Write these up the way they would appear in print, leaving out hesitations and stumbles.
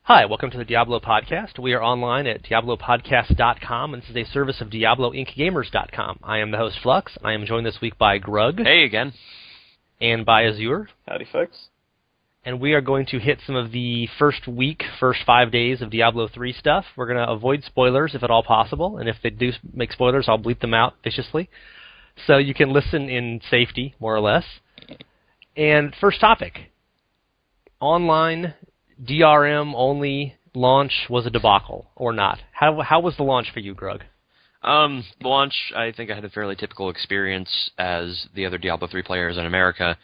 Hi, welcome to the Diablo Podcast. We are online at diablopodcast.com, and this is a service of diabloincgamers.com. I am the host, Flux. I am joined this week by Grug. Hey again. And by Azzure. Howdy, folks. And we are going to hit some of the first 5 days of Diablo III stuff. We're going to avoid spoilers if at all possible, and if they do make spoilers, I'll bleep them out viciously. So you can listen in safety, more or less. And first topic, online DRM-only launch was a debacle, or not? How was the launch for you, Grug? The launch, I think I had a fairly typical experience as the other Diablo 3 players in America.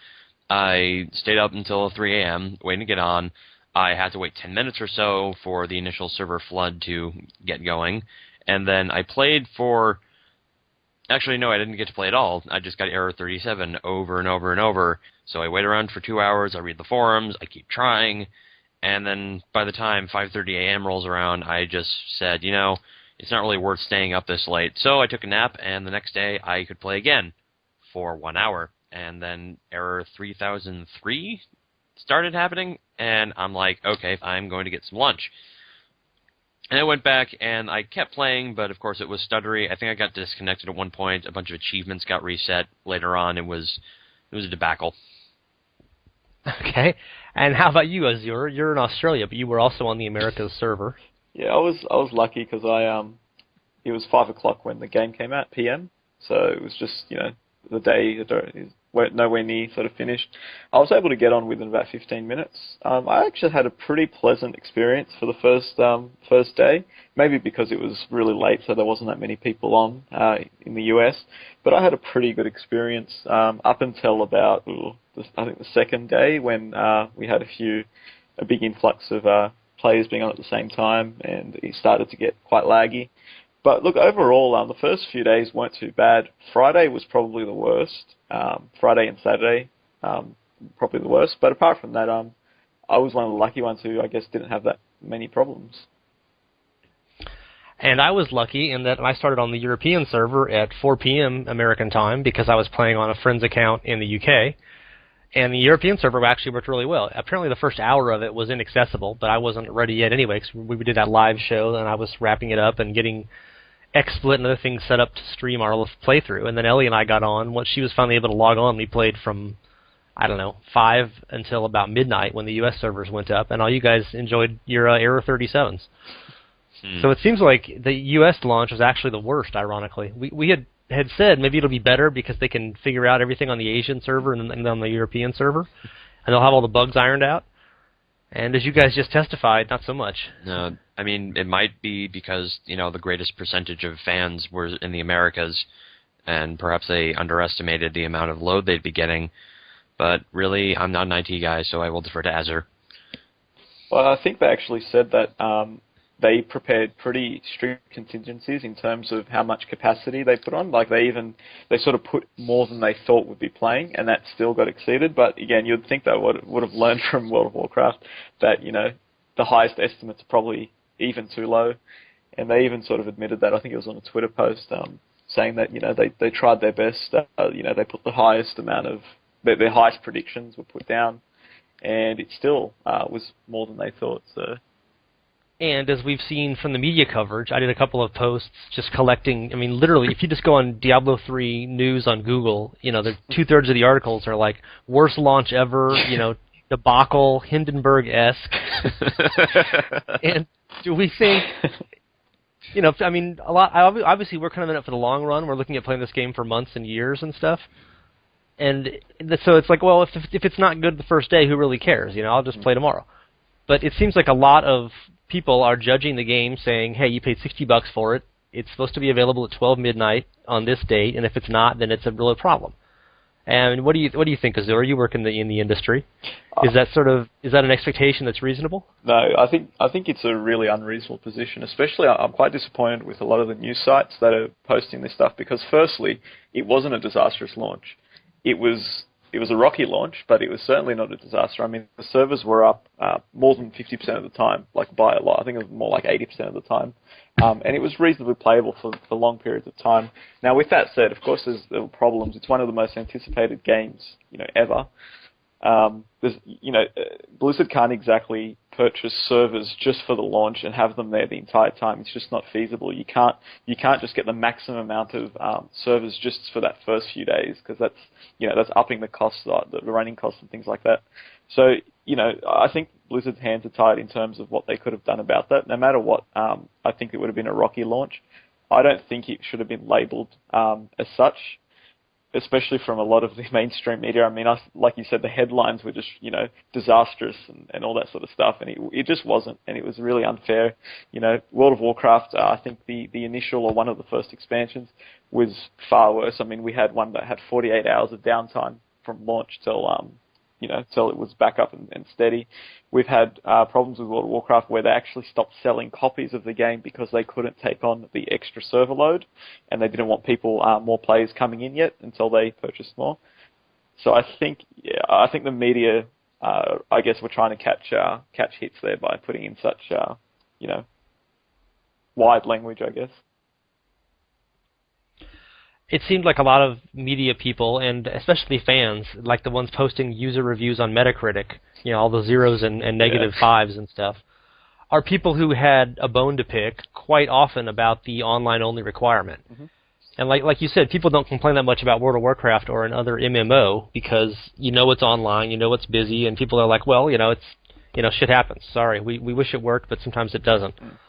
I stayed up until 3 a.m. waiting to get on. I had to wait 10 minutes or so for the initial server flood to get going. And then I played for... Actually, no, I didn't get to play at all. I just got error 37 over and over and over. So I wait around for 2 hours, I read the forums, I keep trying... And then by the time 5:30 a.m. rolls around, I just said, it's not really worth staying up this late. So I took a nap, and the next day I could play again for 1 hour. And then error 3003 started happening, and I'm like, okay, I'm going to get some lunch. And I went back, and I kept playing, but of course it was stuttery. I think I got disconnected at one point. A bunch of achievements got reset later on. It was a debacle. Okay. And how about you, Azzure? You're in Australia, but you were also on the Americas server. Yeah, I was lucky because it was 5 o'clock when the game came out, PM. So it was just the day nowhere near sort of finished. I was able to get on within about 15 minutes. I actually had a pretty pleasant experience for the first day. Maybe because it was really late, so there wasn't that many people on in the US. But I had a pretty good experience up until about I think the second day when we had a big influx of players being on at the same time, and it started to get quite laggy. But look, overall, the first few days weren't too bad. Friday was probably the worst. Friday and Saturday, probably the worst. But apart from that, I was one of the lucky ones who, I guess, didn't have that many problems. And I was lucky in that I started on the European server at 4 p.m. American time because I was playing on a friend's account in the UK. And the European server actually worked really well. Apparently the first hour of it was inaccessible, but I wasn't ready yet anyway because we did that live show, and I was wrapping it up and getting XSplit and other things set up to stream our playthrough. And then Ellie and I got on. Once she was finally able to log on, we played from, 5 until about midnight when the U.S. servers went up, and all you guys enjoyed your error 37s. So it seems like the U.S. launch was actually the worst, ironically. We had said maybe it'll be better because they can figure out everything on the Asian server and then on the European server, and they'll have all the bugs ironed out. And as you guys just testified, not so much. No, I mean, it might be because, the greatest percentage of fans were in the Americas, and perhaps they underestimated the amount of load they'd be getting. But really, I'm not an IT guy, so I will defer to Azzure. Well, I think they actually said that they prepared pretty strict contingencies in terms of how much capacity they put on. Like they sort of put more than they thought would be playing, and that still got exceeded. But again, you'd think they would have learned from World of Warcraft that the highest estimates are probably even too low, and they even sort of admitted that. I think it was on a Twitter post saying that they tried their best. They put the highest amount of their highest predictions were put down, and it still was more than they thought. So. And as we've seen from the media coverage, I did a couple of posts just collecting. I mean, literally, if you just go on Diablo 3 news on Google, the 2/3 of the articles are like worst launch ever, debacle, Hindenburg-esque. And do we think, a lot. Obviously, we're kind of in it for the long run. We're looking at playing this game for months and years and stuff. And so it's like, well, if it's not good the first day, who really cares? I'll just play tomorrow. But it seems like a lot of people are judging the game saying, hey, you paid $60 for it. It's supposed to be available at 12 midnight on this date, and if it's not, then it's a real problem. And what do you think, Azzure? You work in the industry. Is that an expectation that's reasonable? No, I think it's a really unreasonable position. Especially, I'm quite disappointed with a lot of the news sites that are posting this stuff because, firstly, it wasn't a disastrous launch. It was a rocky launch, but it was certainly not a disaster. I mean, the servers were up more than 50% of the time, like by a lot. I think it was more like 80% of the time. And it was reasonably playable for long periods of time. Now, with that said, of course, there were problems. It's one of the most anticipated games, ever. There's, Blizzard can't exactly purchase servers just for the launch and have them there the entire time. It's just not feasible. You can't just get the maximum amount of servers just for that first few days, because that's upping the costs, the running costs and things like that. So, I think Blizzard's hands are tied in terms of what they could have done about that. No matter what, I think it would have been a rocky launch. I don't think it should have been labelled as such, especially from a lot of the mainstream media. I mean, like you said, the headlines were just, disastrous and all that sort of stuff, and it just wasn't, and it was really unfair. World of Warcraft, I think the initial or one of the first expansions was far worse. I mean, we had one that had 48 hours of downtime from launch till it was back up and steady. We've had problems with World of Warcraft where they actually stopped selling copies of the game because they couldn't take on the extra server load, and they didn't want more players coming in yet until they purchased more. So I think the media, I guess, were trying to catch hits there by putting in such, wide language, I guess. It seemed like a lot of media people, and especially fans, like the ones posting user reviews on Metacritic, all the zeros and negative fives and stuff, are people who had a bone to pick quite often about the online-only requirement. Mm-hmm. And like you said, people don't complain that much about World of Warcraft or another MMO because it's online, it's busy, and people are like, well, it's shit happens. Sorry, we wish it worked, but sometimes it doesn't. Mm.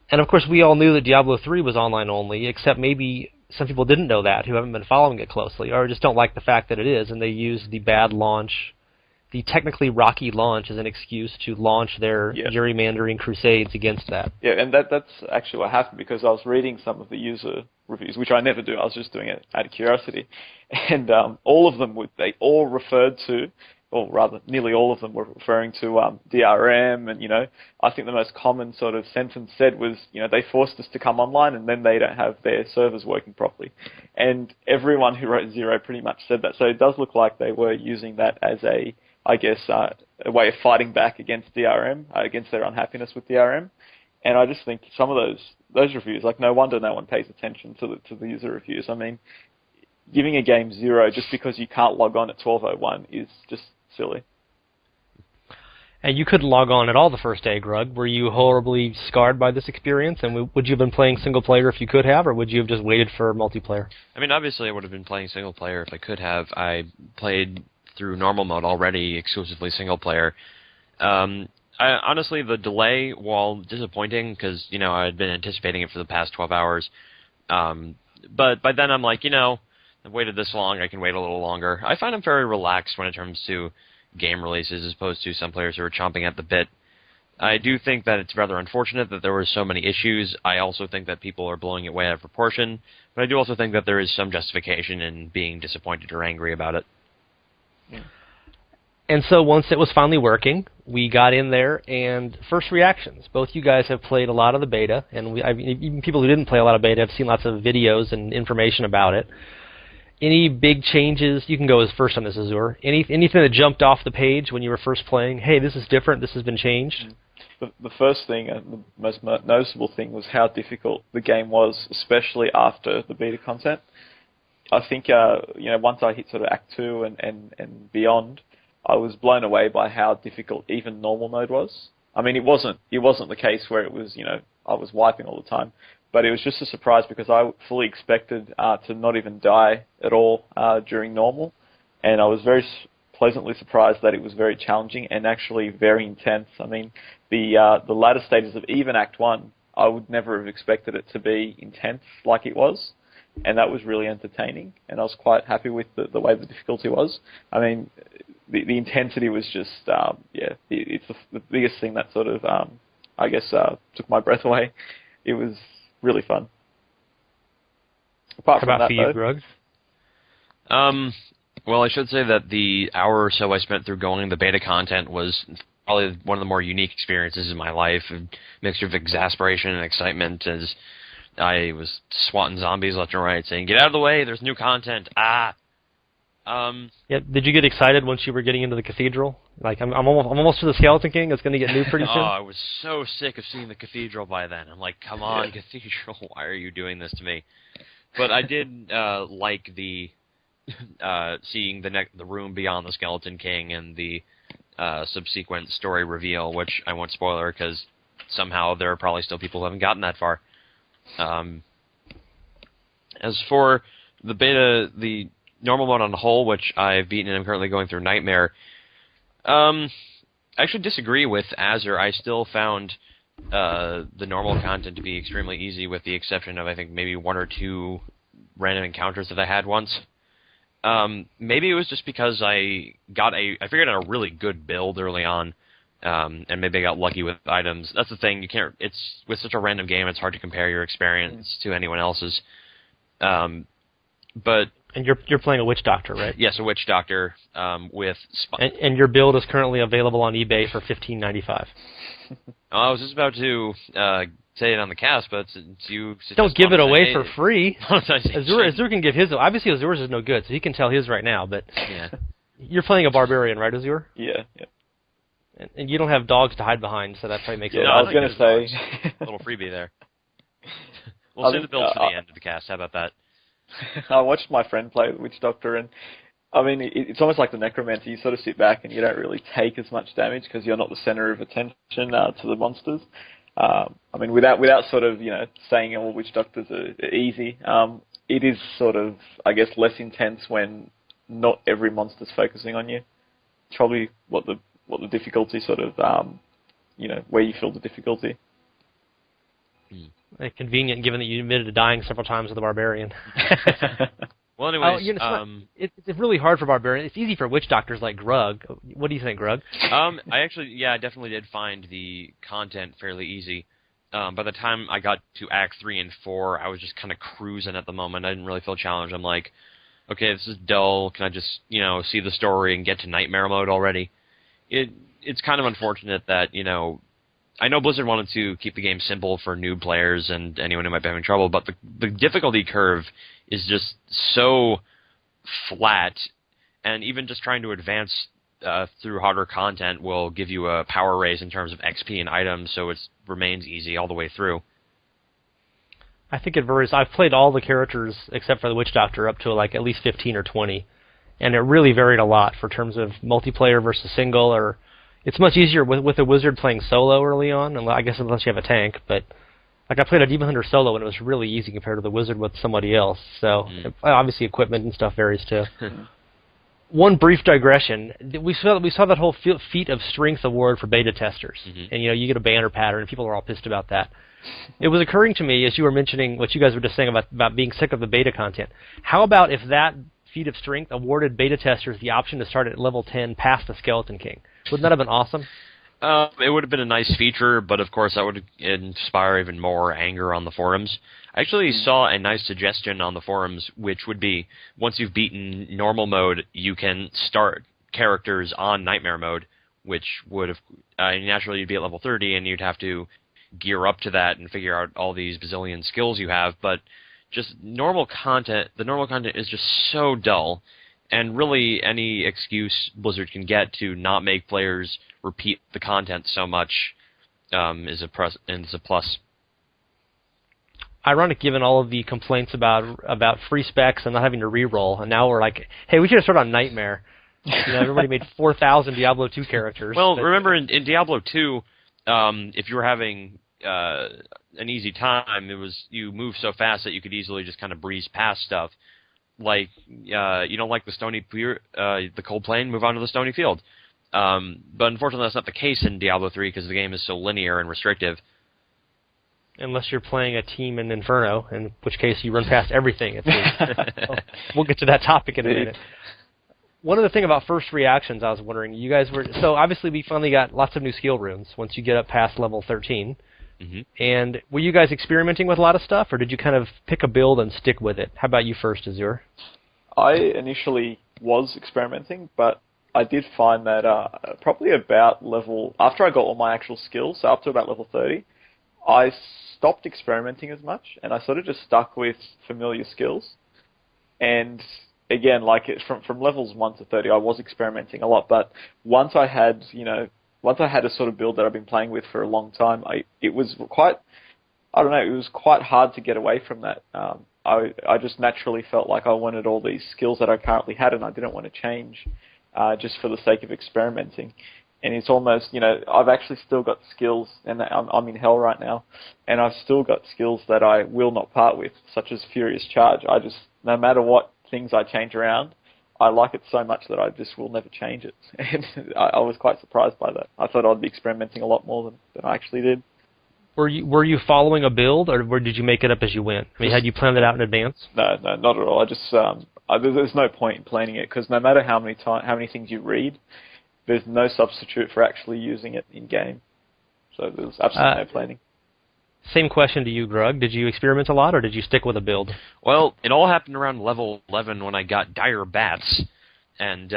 And of course, we all knew that Diablo III was online only, except maybe some people didn't know that, who haven't been following it closely, or just don't like the fact that it is, and they use the bad launch, the technically rocky launch, as an excuse to launch their gerrymandering crusades against that. Yeah, and that's actually what happened, because I was reading some of the user reviews, which I never do. I was just doing it out of curiosity, and all of them they all referred to, or rather, nearly all of them were referring to DRM, and I think the most common sort of sentence said was, they forced us to come online, and then they don't have their servers working properly, and everyone who wrote Zero pretty much said that. So it does look like they were using that as a way of fighting back against DRM, against their unhappiness with DRM, and I just think some of those reviews, like, no wonder no one pays attention to the user reviews. I mean, giving a game 0 just because you can't log on at 12:01 is just silly. And you couldn't log on at all the first day, Grug. Were you horribly scarred by this experience? And would you have been playing single player if you could have, or would you have just waited for multiplayer? I mean, obviously I would have been playing single player if I could have. I played through normal mode already, exclusively single player. Honestly, the delay, while disappointing, because, I had been anticipating it for the past 12 hours, but by then I'm like, I've waited this long, I can wait a little longer. I find I'm very relaxed when it comes to game releases, as opposed to some players who are chomping at the bit. I do think that it's rather unfortunate that there were so many issues. I also think that people are blowing it way out of proportion, but I do also think that there is some justification in being disappointed or angry about it. Yeah. And so once it was finally working, we got in there, and first reactions. Both you guys have played a lot of the beta, and even people who didn't play a lot of beta have seen lots of videos and information about it. Any big changes? You can go as first on this, Azzure. Anything that jumped off the page when you were first playing? Hey, this is different. This has been changed. The first thing, and the most noticeable thing, was how difficult the game was, especially after the beta content. I think once I hit sort of Act 2 and beyond, I was blown away by how difficult even normal mode was. I mean, it wasn't the case where it was I was wiping all the time. But it was just a surprise because I fully expected to not even die at all during normal, and I was very pleasantly surprised that it was very challenging and actually very intense. I mean, the latter stages of even Act 1, I would never have expected it to be intense like it was, and that was really entertaining, and I was quite happy with the way the difficulty was. I mean, the intensity was just, it's the biggest thing that sort of, took my breath away. It was really fun. Apart How from about that, for you, Grug? Well, I should say that the hour or so I spent through going the beta content was probably one of the more unique experiences in my life. A mixture of exasperation and excitement as I was swatting zombies left and right, saying, "Get out of the way! There's new content!" Yeah. Did you get excited once you were getting into the cathedral? Like, I'm almost to the Skeleton King. It's going to get new pretty soon. I was so sick of seeing the cathedral by then. I'm like, come on, cathedral, why are you doing this to me? But I did like the seeing the room beyond the Skeleton King and the subsequent story reveal, which I won't spoiler because somehow there are probably still people who haven't gotten that far. As for the beta, the normal mode on the whole, which I've beaten and I'm currently going through Nightmare, I actually disagree with Azzure. I still found the normal content to be extremely easy, with the exception of, I think, maybe 1 or 2 random encounters that I had once. Maybe it was just because I figured out a really good build early on, and maybe I got lucky with items. That's the thing, it's with such a random game, it's hard to compare your experience to anyone else's. But And you're playing a witch doctor, right? yes, a witch doctor with. And your build is currently available on eBay for $15.95. I was just about to say it on the cast, but since you don't give it away for free. Monetization. Azure can give his. Obviously, Azure's is no good, so he can tell his right now. But Yeah. you're playing a barbarian, right, Azure? Yeah. And you don't have dogs to hide behind, so that probably makes it. Yeah, I was going to say a little freebie there. We'll save the build for the end of the cast. How about that? I watched my friend play the Witch Doctor, and I mean, it's almost like the Necromancer. You sort of sit back and you don't really take as much damage because you're not the center of attention to the monsters. I mean, without sort of, saying all Witch Doctors are easy, it is sort of, I guess, less intense when not every monster's focusing on you. It's probably what the difficulty sort of, where you feel the difficulty. Convenient, given that you admitted to dying several times with the barbarian. Well, anyways, it's really hard for barbarian. It's easy for witch doctors like Grug. What do you think, Grug? I definitely did find the content fairly easy. By the time I got to Act 3 and 4, I was just kind of cruising at the moment. I didn't really feel challenged. I'm like, okay, this is dull. Can I just, see the story and get to Nightmare mode already? It's kind of unfortunate that, I know Blizzard wanted to keep the game simple for new players and anyone who might be having trouble, but the difficulty curve is just so flat, and even just trying to advance through harder content will give you a power raise in terms of XP and items, so it remains easy all the way through. I think it varies. I've played all the characters except for the Witch Doctor up to like at least 15 or 20, and it really varied a lot for terms of multiplayer versus single. Or it's much easier with a wizard playing solo early on, and I guess unless you have a tank. But like I played a Demon Hunter solo, and it was really easy compared to the wizard with somebody else. So obviously equipment and stuff varies too. One brief digression: we saw that whole feat of strength award for beta testers, and you get a banner pattern, and people are all pissed about that. It was occurring to me as you were mentioning what you guys were just saying about being sick of the beta content. How about if that feat of strength awarded beta testers the option to start at level 10 past the Skeleton King? Wouldn't that have been awesome? It would have been a nice feature, but of course that would inspire even more anger on the forums. I actually saw a nice suggestion on the forums, which would be, once you've beaten normal mode, you can start characters on Nightmare mode, which would have, naturally you'd be at level 30 and you'd have to gear up to that and figure out all these bazillion skills you have, but just normal content, the normal content is just so dull, and really any excuse Blizzard can get to not make players repeat the content so much is a plus. Ironic, given all of the complaints about free specs and not having to re-roll, and now we're like, hey, we should have started on Nightmare. Everybody made 4,000 Diablo 2 characters. Well, remember in Diablo 2, if you were having an easy time, you moved so fast that you could easily just kind of breeze past stuff. Like, you don't like the cold plain, move on to the stony field. But unfortunately, that's not the case in Diablo 3 because the game is so linear and restrictive. Unless you're playing a team in Inferno, in which case you run past everything. We'll get to that topic in a minute. One other thing about first reactions, I was wondering, you guys were... So obviously we finally got lots of new skill runes once you get up past level 13. And were you guys experimenting with a lot of stuff, or did you kind of pick a build and stick with it? How about you first, Azzure? I initially was experimenting, but I did find that probably about after I got all my actual skills, so up to about level 30, I stopped experimenting as much, and I sort of just stuck with familiar skills. And again, from levels 1 to 30, I was experimenting a lot, but once I had a sort of build that I've been playing with for a long time, it was quite hard to get away from that. I just naturally felt like I wanted all these skills that I currently had, and I didn't want to change just for the sake of experimenting. And it's almost, I've actually still got skills, and I'm in hell right now, and I've still got skills that I will not part with, such as Furious Charge. No matter what things I change around, I like it so much that I just will never change it. And I was quite surprised by that. I thought I'd be experimenting a lot more than I actually did. Were you following a build, or did you make it up as you went? I mean, had you planned it out in advance? No, not at all. I just there's no point in planning it, because no matter how many things you read, there's no substitute for actually using it in game. So there's absolutely no planning. Same question to you, Grug. Did you experiment a lot, or did you stick with a build? Well, it all happened around level 11 when I got Dire Bats. And,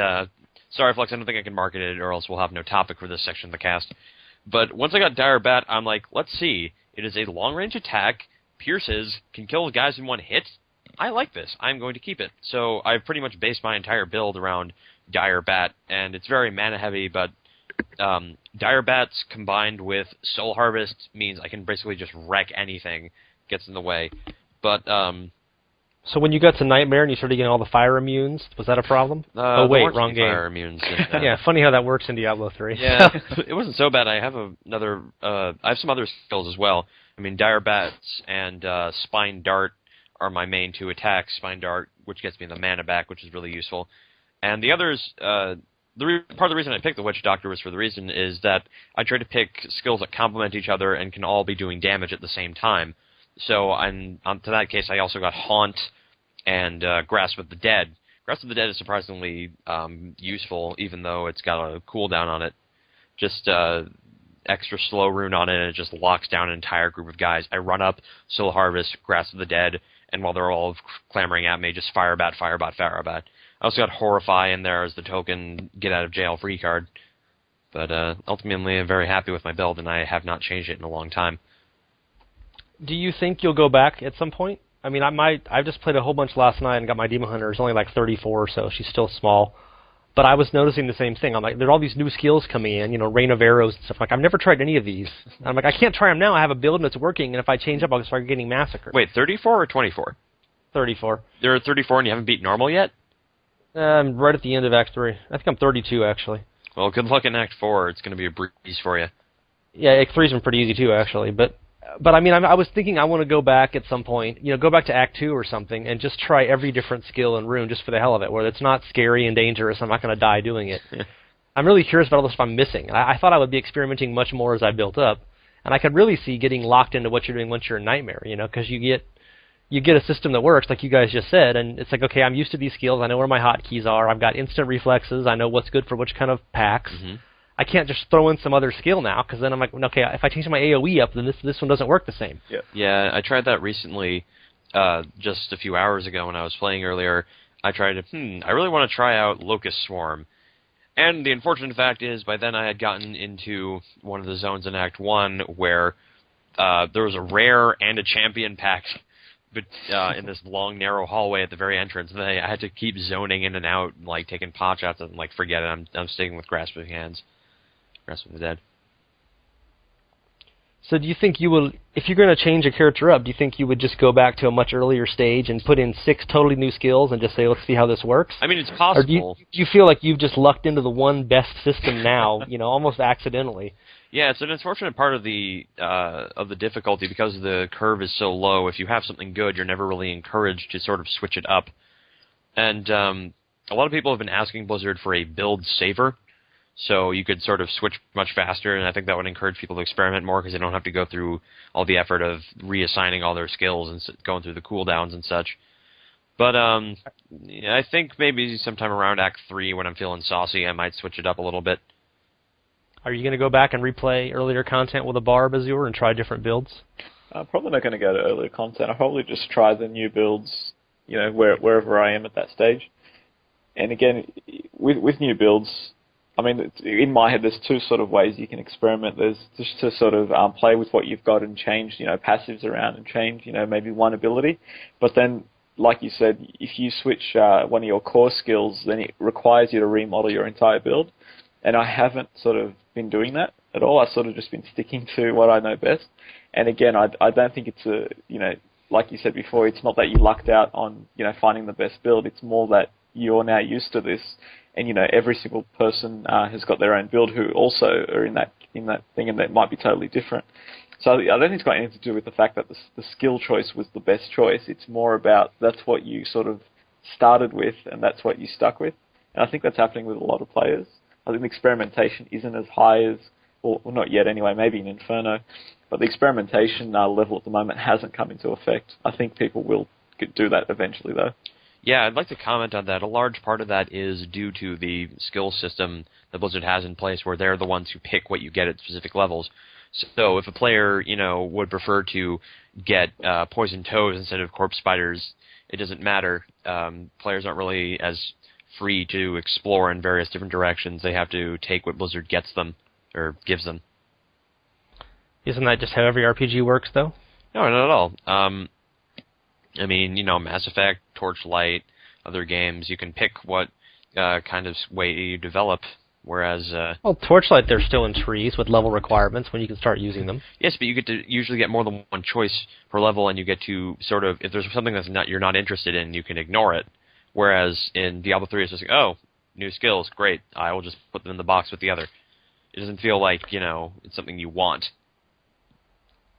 sorry, Flux, I don't think I can market it, or else we'll have no topic for this section of the cast. But once I got Dire Bat, I'm like, let's see. It is a long-range attack, pierces, can kill guys in one hit. I like this. I'm going to keep it. So I've pretty much based my entire build around Dire Bat, and it's very mana-heavy, but Dire Bats combined with Soul Harvest means I can basically just wreck anything gets in the way. But so when you got to Nightmare and you started getting all the fire immunes, was that a problem? Oh wait, wrong game. Fire immunes. And, yeah, funny how that works in Diablo 3. Yeah, it wasn't so bad. I have I have some other skills as well. I mean, Dire Bats and Spine Dart are my main two attacks. Spine Dart, which gets me the mana back, which is really useful. And the others, part of the reason I picked the Witch Doctor was for the reason is that I try to pick skills that complement each other and can all be doing damage at the same time. So to that case, I also got Haunt and Grasp of the Dead. Grasp of the Dead is surprisingly useful, even though it's got a cooldown on it. Just extra slow rune on it, and it just locks down an entire group of guys. I run up, Soul Harvest, Grasp of the Dead, and while they're all clamoring at me, just Firebat, Firebat, Firebat. I also got Horrify in there as the token get-out-of-jail-free card. But ultimately, I'm very happy with my build, and I have not changed it in a long time. Do you think you'll go back at some point? I mean, I've just played a whole bunch last night and got my Demon Hunter. It's only like 34 or so. She's still small. But I was noticing the same thing. I'm like, there are all these new skills coming in, Rain of Arrows and stuff. I'm like, I've never tried any of these. And I'm like, I can't try them now. I have a build and it's working, and if I change up, I'll start getting massacred. Wait, 34 or 24? 34. You're at 34 and you haven't beat normal yet? I'm right at the end of Act 3. I think I'm 32, actually. Well, good luck in Act 4. It's going to be a breeze for you. Yeah, Act 3's been pretty easy, too, actually. But I mean, I was thinking I want to go back at some point, go back to Act 2 or something, and just try every different skill in Rune just for the hell of it, where it's not scary and dangerous. I'm not going to die doing it. I'm really curious about all the stuff I'm missing. I thought I would be experimenting much more as I built up, and I could really see getting locked into what you're doing once you're in Nightmare, because you get a system that works, like you guys just said, and it's like, okay, I'm used to these skills. I know where my hotkeys are. I've got instant reflexes. I know what's good for which kind of packs. Mm-hmm. I can't just throw in some other skill now, because then I'm like, okay, if I change my AoE up, then this one doesn't work the same. Yeah, I tried that recently, just a few hours ago when I was playing earlier. I tried I really want to try out Locust Swarm. And the unfortunate fact is, by then I had gotten into one of the zones in Act 1 where there was a rare and a champion pack in this long, narrow hallway at the very entrance, and I had to keep zoning in and out, like taking pot shots, and like, forget it, I'm sticking with Grasp of Hands. Grasp of the Dead. So do you think you will, if you're going to change a character up, do you think you would just go back to a much earlier stage and put in 6 totally new skills and just say, let's see how this works? I mean, it's possible. Or do you feel like you've just lucked into the one best system now, almost accidentally? Yeah, it's an unfortunate part of the difficulty because the curve is so low. If you have something good, you're never really encouraged to sort of switch it up. And a lot of people have been asking Blizzard for a build saver, so you could sort of switch much faster, and I think that would encourage people to experiment more because they don't have to go through all the effort of reassigning all their skills and going through the cooldowns and such. But I think maybe sometime around Act 3 when I'm feeling saucy, I might switch it up a little bit. Are you going to go back and replay earlier content with a Barb Azzure and try different builds? I'm probably not going to go to earlier content. I'll probably just try the new builds, wherever I am at that stage. And again, with new builds, I mean, in my head, there's 2 sort of ways you can experiment. There's just to sort of play with what you've got and change, passives around and change, maybe one ability. But then, like you said, if you switch one of your core skills, then it requires you to remodel your entire build. And I haven't sort of been doing that at all. I've sort of just been sticking to what I know best. And again, I don't think it's like you said before, it's not that you lucked out on, finding the best build. It's more that you're now used to this, and every single person has got their own build who also are in that thing, and that might be totally different. So I don't think it's got anything to do with the fact that the skill choice was the best choice. It's more about that's what you sort of started with, and that's what you stuck with. And I think that's happening with a lot of players. I think the experimentation isn't as high as, or not yet anyway, maybe in Inferno, but the experimentation level at the moment hasn't come into effect. I think people will do that eventually, though. Yeah, I'd like to comment on that. A large part of that is due to the skill system that Blizzard has in place, where they're the ones who pick what you get at specific levels. So if a player, would prefer to get poison toads instead of corpse spiders, it doesn't matter. Players aren't really as free to explore in various different directions. They have to take what Blizzard gets them, or gives them. Isn't that just how every RPG works, though? No, not at all. I mean, Mass Effect, Torchlight, other games, you can pick what kind of way you develop, whereas... Well, Torchlight, they're still in trees with level requirements when you can start using them. Yes, but you get to usually get more than one choice per level, and you get to sort of, if there's something you're not interested in, you can ignore it. Whereas in Diablo 3, it's just like, oh, new skills, great, I will just put them in the box with the other. It doesn't feel like, it's something you want.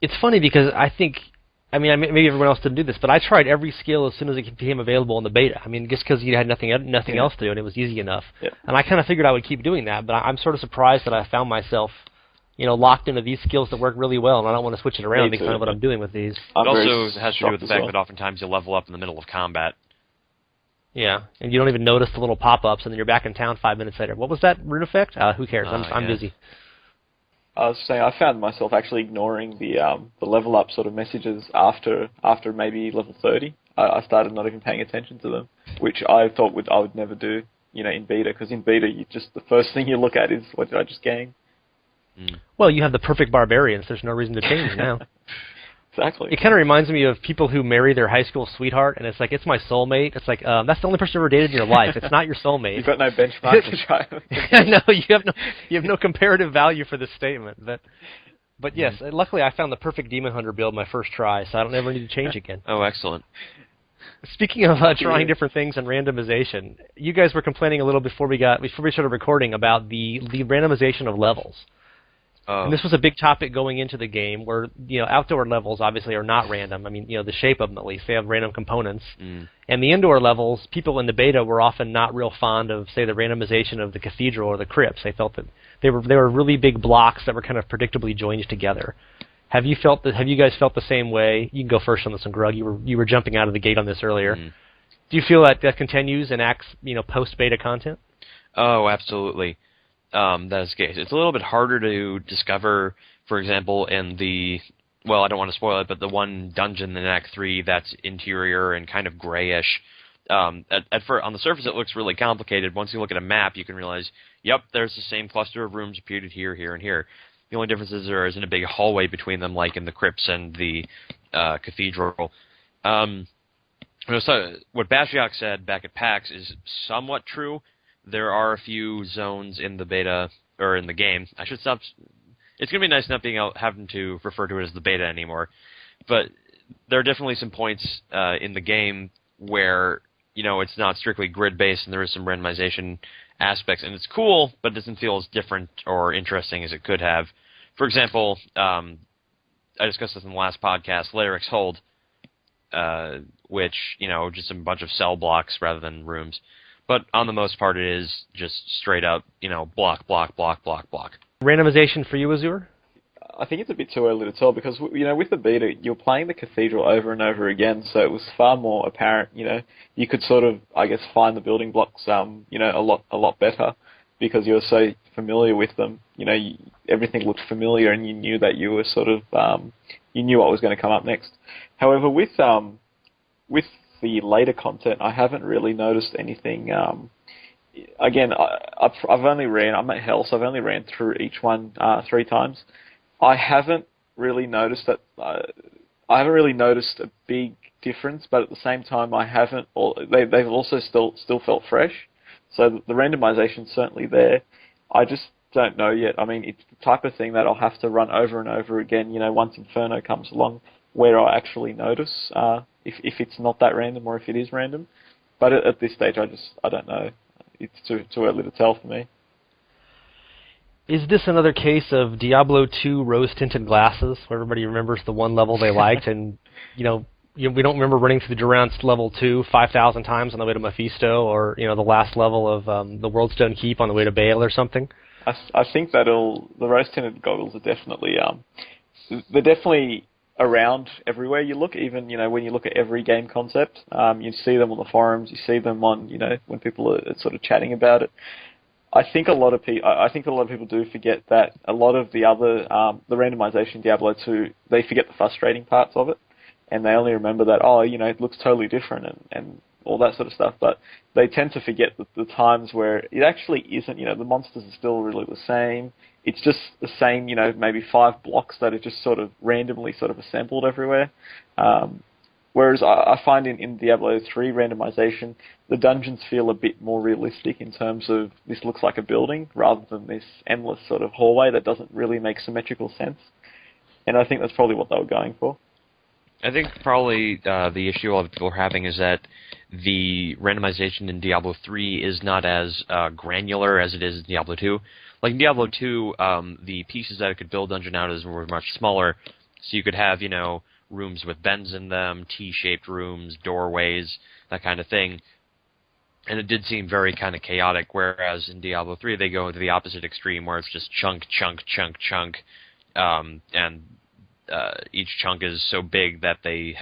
It's funny because I think... maybe everyone else didn't do this, but I tried every skill as soon as it became available in the beta. Just because you had nothing else to do, and it was easy enough. Yeah. And I kind of figured I would keep doing that, but I'm sort of surprised that I found myself, locked into these skills that work really well, and I don't want to switch it around because of what I'm doing with these. It also has to do with the fact that oftentimes you level up in the middle of combat. Yeah, and you don't even notice the little pop-ups, and then you're back in town 5 minutes later. What was that rune effect? Who cares? I'm busy. I was saying I found myself actually ignoring the level up sort of messages after maybe level 30. I started not even paying attention to them, which I thought I would never do, in beta, because in beta the first thing you look at is what did I just gain. Well, you have the perfect barbarians. There's no reason to change now. Exactly. It kind of reminds me of people who marry their high school sweetheart, and it's like, it's my soulmate. It's like, that's the only person you ever dated in your life. It's not your soulmate. You've got no benchmark to try. No, you have no comparative value for this statement. But yes, luckily I found the perfect Demon Hunter build my first try, so I don't ever need to change again. Oh, excellent. Speaking of trying different things and randomization, you guys were complaining a little before we started recording about the randomization of levels. And this was a big topic going into the game where, outdoor levels obviously are not random. The shape of them at least. They have random components. And the indoor levels, people in the beta were often not real fond of, say, the randomization of the cathedral or the crypts. They felt that they were really big blocks that were kind of predictably joined together. Have you guys felt the same way? You can go first on this one, Grug. You were jumping out of the gate on this earlier. Do you feel that continues and acts, post-beta content? Oh, absolutely. That is the case. It's a little bit harder to discover, for example, in I don't want to spoil it, but the one dungeon in Act 3 that's interior and kind of grayish. On the surface, it looks really complicated. Once you look at a map, you can realize, yep, there's the same cluster of rooms repeated here, here, and here. The only difference is there isn't a big hallway between them, like in the crypts and the cathedral. So what Bashiok said back at PAX is somewhat true. There are a few zones in the beta, or in the game. I should stop. It's going to be nice not having to refer to it as the beta anymore. But there are definitely some points in the game where, it's not strictly grid-based and there is some randomization aspects. And it's cool, but it doesn't feel as different or interesting as it could have. For example, I discussed this in the last podcast, Larix Hold, which, just a bunch of cell blocks rather than rooms. But on the most part, it is just straight up, block, block, block, block, block. Randomization for you, Azzure? I think it's a bit too early to tell because, with the beta, you're playing the cathedral over and over again, so it was far more apparent, you could sort of, I guess, find the building blocks, a lot better because you were so familiar with them. Everything looked familiar and you knew that you were sort of, you knew what was going to come up next. However, with the later content, I haven't really noticed anything. Again, I've only ran. I'm at hell, so I've only ran through each one 3 times. I haven't really noticed that. I haven't really noticed a big difference, but at the same time, I haven't. They've also still felt fresh. So the randomization's certainly there. I just don't know yet. It's the type of thing that I'll have to run over and over again. Once Inferno comes along, where I actually notice if it's not that random or if it is random. But at this stage, I don't know. It's too early to tell for me. Is this another case of Diablo II rose-tinted glasses, where everybody remembers the one level they liked, and we don't remember running through the Durance level 2 5,000 times on the way to Mephisto, or the last level of the Worldstone Keep on the way to Baal or something? I think the rose-tinted goggles are definitely they're definitely around everywhere you look. Even when you look at every game concept, you see them on the forums, you see them on when people are sort of chatting about it. I think a lot of people do forget that a lot of the other the randomization in Diablo 2, they forget the frustrating parts of it, and they only remember that it looks totally different and all that sort of stuff. But they tend to forget the times where it actually isn't. The monsters are still really the same. It's just the same, maybe 5 blocks that are just sort of randomly sort of assembled everywhere. Whereas I find in Diablo 3 randomization, the dungeons feel a bit more realistic in terms of this looks like a building rather than this endless sort of hallway that doesn't really make symmetrical sense. And I think that's probably what they were going for. I think probably the issue a lot of people are having is that the randomization in Diablo 3 is not as granular as it is in Diablo 2. Like in Diablo 2, the pieces that it could build dungeon out of were much smaller, so you could have, rooms with bends in them, T-shaped rooms, doorways, that kind of thing. And it did seem very kind of chaotic, whereas in Diablo 3 they go into the opposite extreme where it's just chunk, chunk, chunk, chunk, and each chunk is so big that they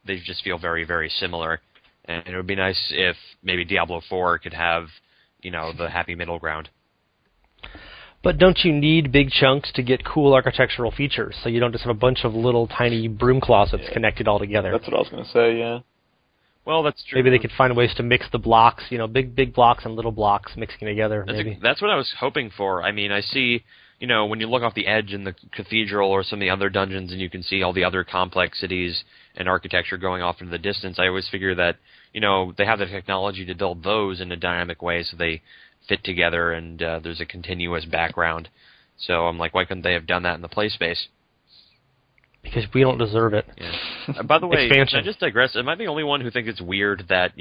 just feel very, very similar. And it would be nice if maybe Diablo 4 could have, the happy middle ground. But don't you need big chunks to get cool architectural features, so you don't just have a bunch of little tiny broom closets connected all together? That's what I was going to say, yeah. Well, that's true. Maybe they could find ways to mix the blocks, big blocks and little blocks mixing together, maybe. That's what I was hoping for. I mean, I see, when you look off the edge in the cathedral or some of the other dungeons and you can see all the other complexities and architecture going off into the distance, I always figure that, they have the technology to build those in a dynamic way so they fit together and there's a continuous background. So I'm like, why couldn't they have done that in the play space? Because we don't deserve it. Yeah. By the way, can I just digress? Am I the only one who thinks it's weird that,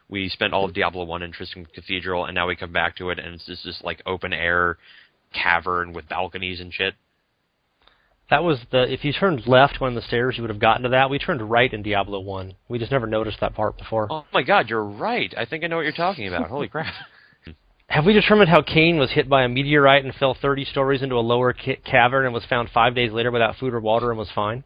we spent all of Diablo 1 interest in Cathedral and now we come back to it and it's just this like open air cavern with balconies and shit? That was if you turned left going the stairs, you would have gotten to that. We turned right in Diablo 1. We just never noticed that part before. Oh my god, you're right. I think I know what you're talking about. Holy crap. Have we determined how Cain was hit by a meteorite and fell 30 stories into a lower cavern and was found 5 days later without food or water and was fine?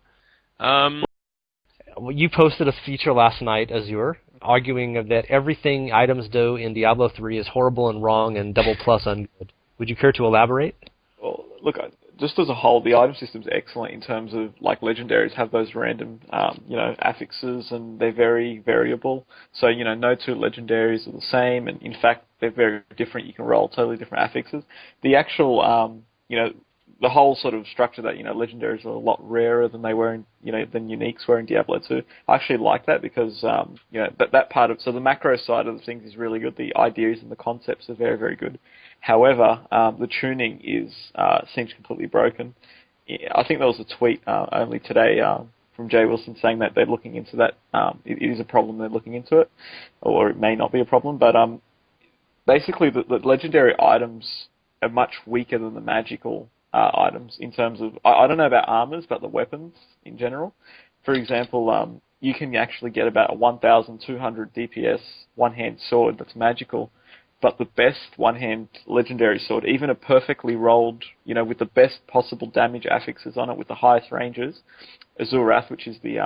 You posted a feature last night, Azzure, arguing that everything items do in Diablo 3 is horrible and wrong and double plus ungood. Would you care to elaborate? Well, look, just as a whole, the item system's excellent in terms of, like, legendaries have those random, affixes, and they're very variable. So, no 2 legendaries are the same, and in fact, they're very different. You can roll totally different affixes. The actual, the whole sort of structure that, legendaries are a lot rarer than they were in, than uniques were in Diablo 2. I actually like that because, that part of, so the macro side of the things is really good. The ideas and the concepts are very, very good. However, the tuning seems completely broken. I think there was a tweet only today from Jay Wilson saying that they're looking into that. It is a problem, they're looking into it, or it may not be a problem. But basically, the legendary items are much weaker than the magical items in terms of, I don't know about armors, but the weapons in general. For example, you can actually get about a 1,200 DPS one-hand sword that's magical. But the best one-hand legendary sword, even a perfectly rolled, with the best possible damage affixes on it, with the highest ranges, Azzure, which is the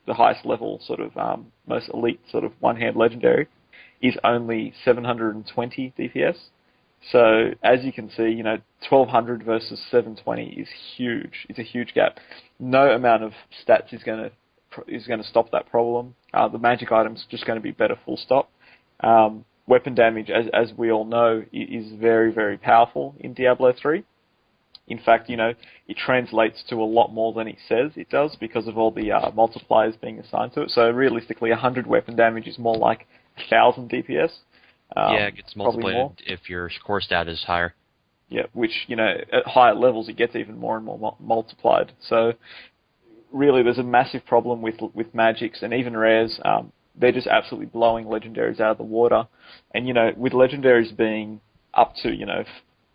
highest level sort of most elite sort of one-hand legendary, is only 720 DPS. So as you can see, 1200 versus 720 is huge. It's a huge gap. No amount of stats is going to stop that problem. The magic item's just going to be better, full stop. Weapon damage, as we all know, is very, very powerful in Diablo 3. In fact, it translates to a lot more than it says it does because of all the multipliers being assigned to it. So realistically, 100 weapon damage is more like 1,000 DPS. It gets multiplied if your core stat is higher. Yeah, which, at higher levels, it gets even more and more multiplied. So really, there's a massive problem with magics and even rares. They're just absolutely blowing legendaries out of the water. And, with legendaries being up to,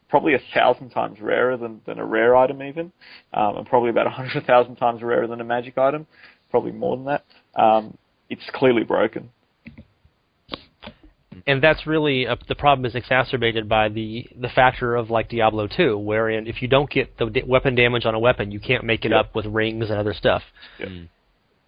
probably 1,000 times rarer than a rare item even, and probably about 100,000 times rarer than a magic item, probably more than that, it's clearly broken. And that's really the problem is exacerbated by the factor of like Diablo II, wherein if you don't get the weapon damage on a weapon, you can't make it up with rings and other stuff. Yep.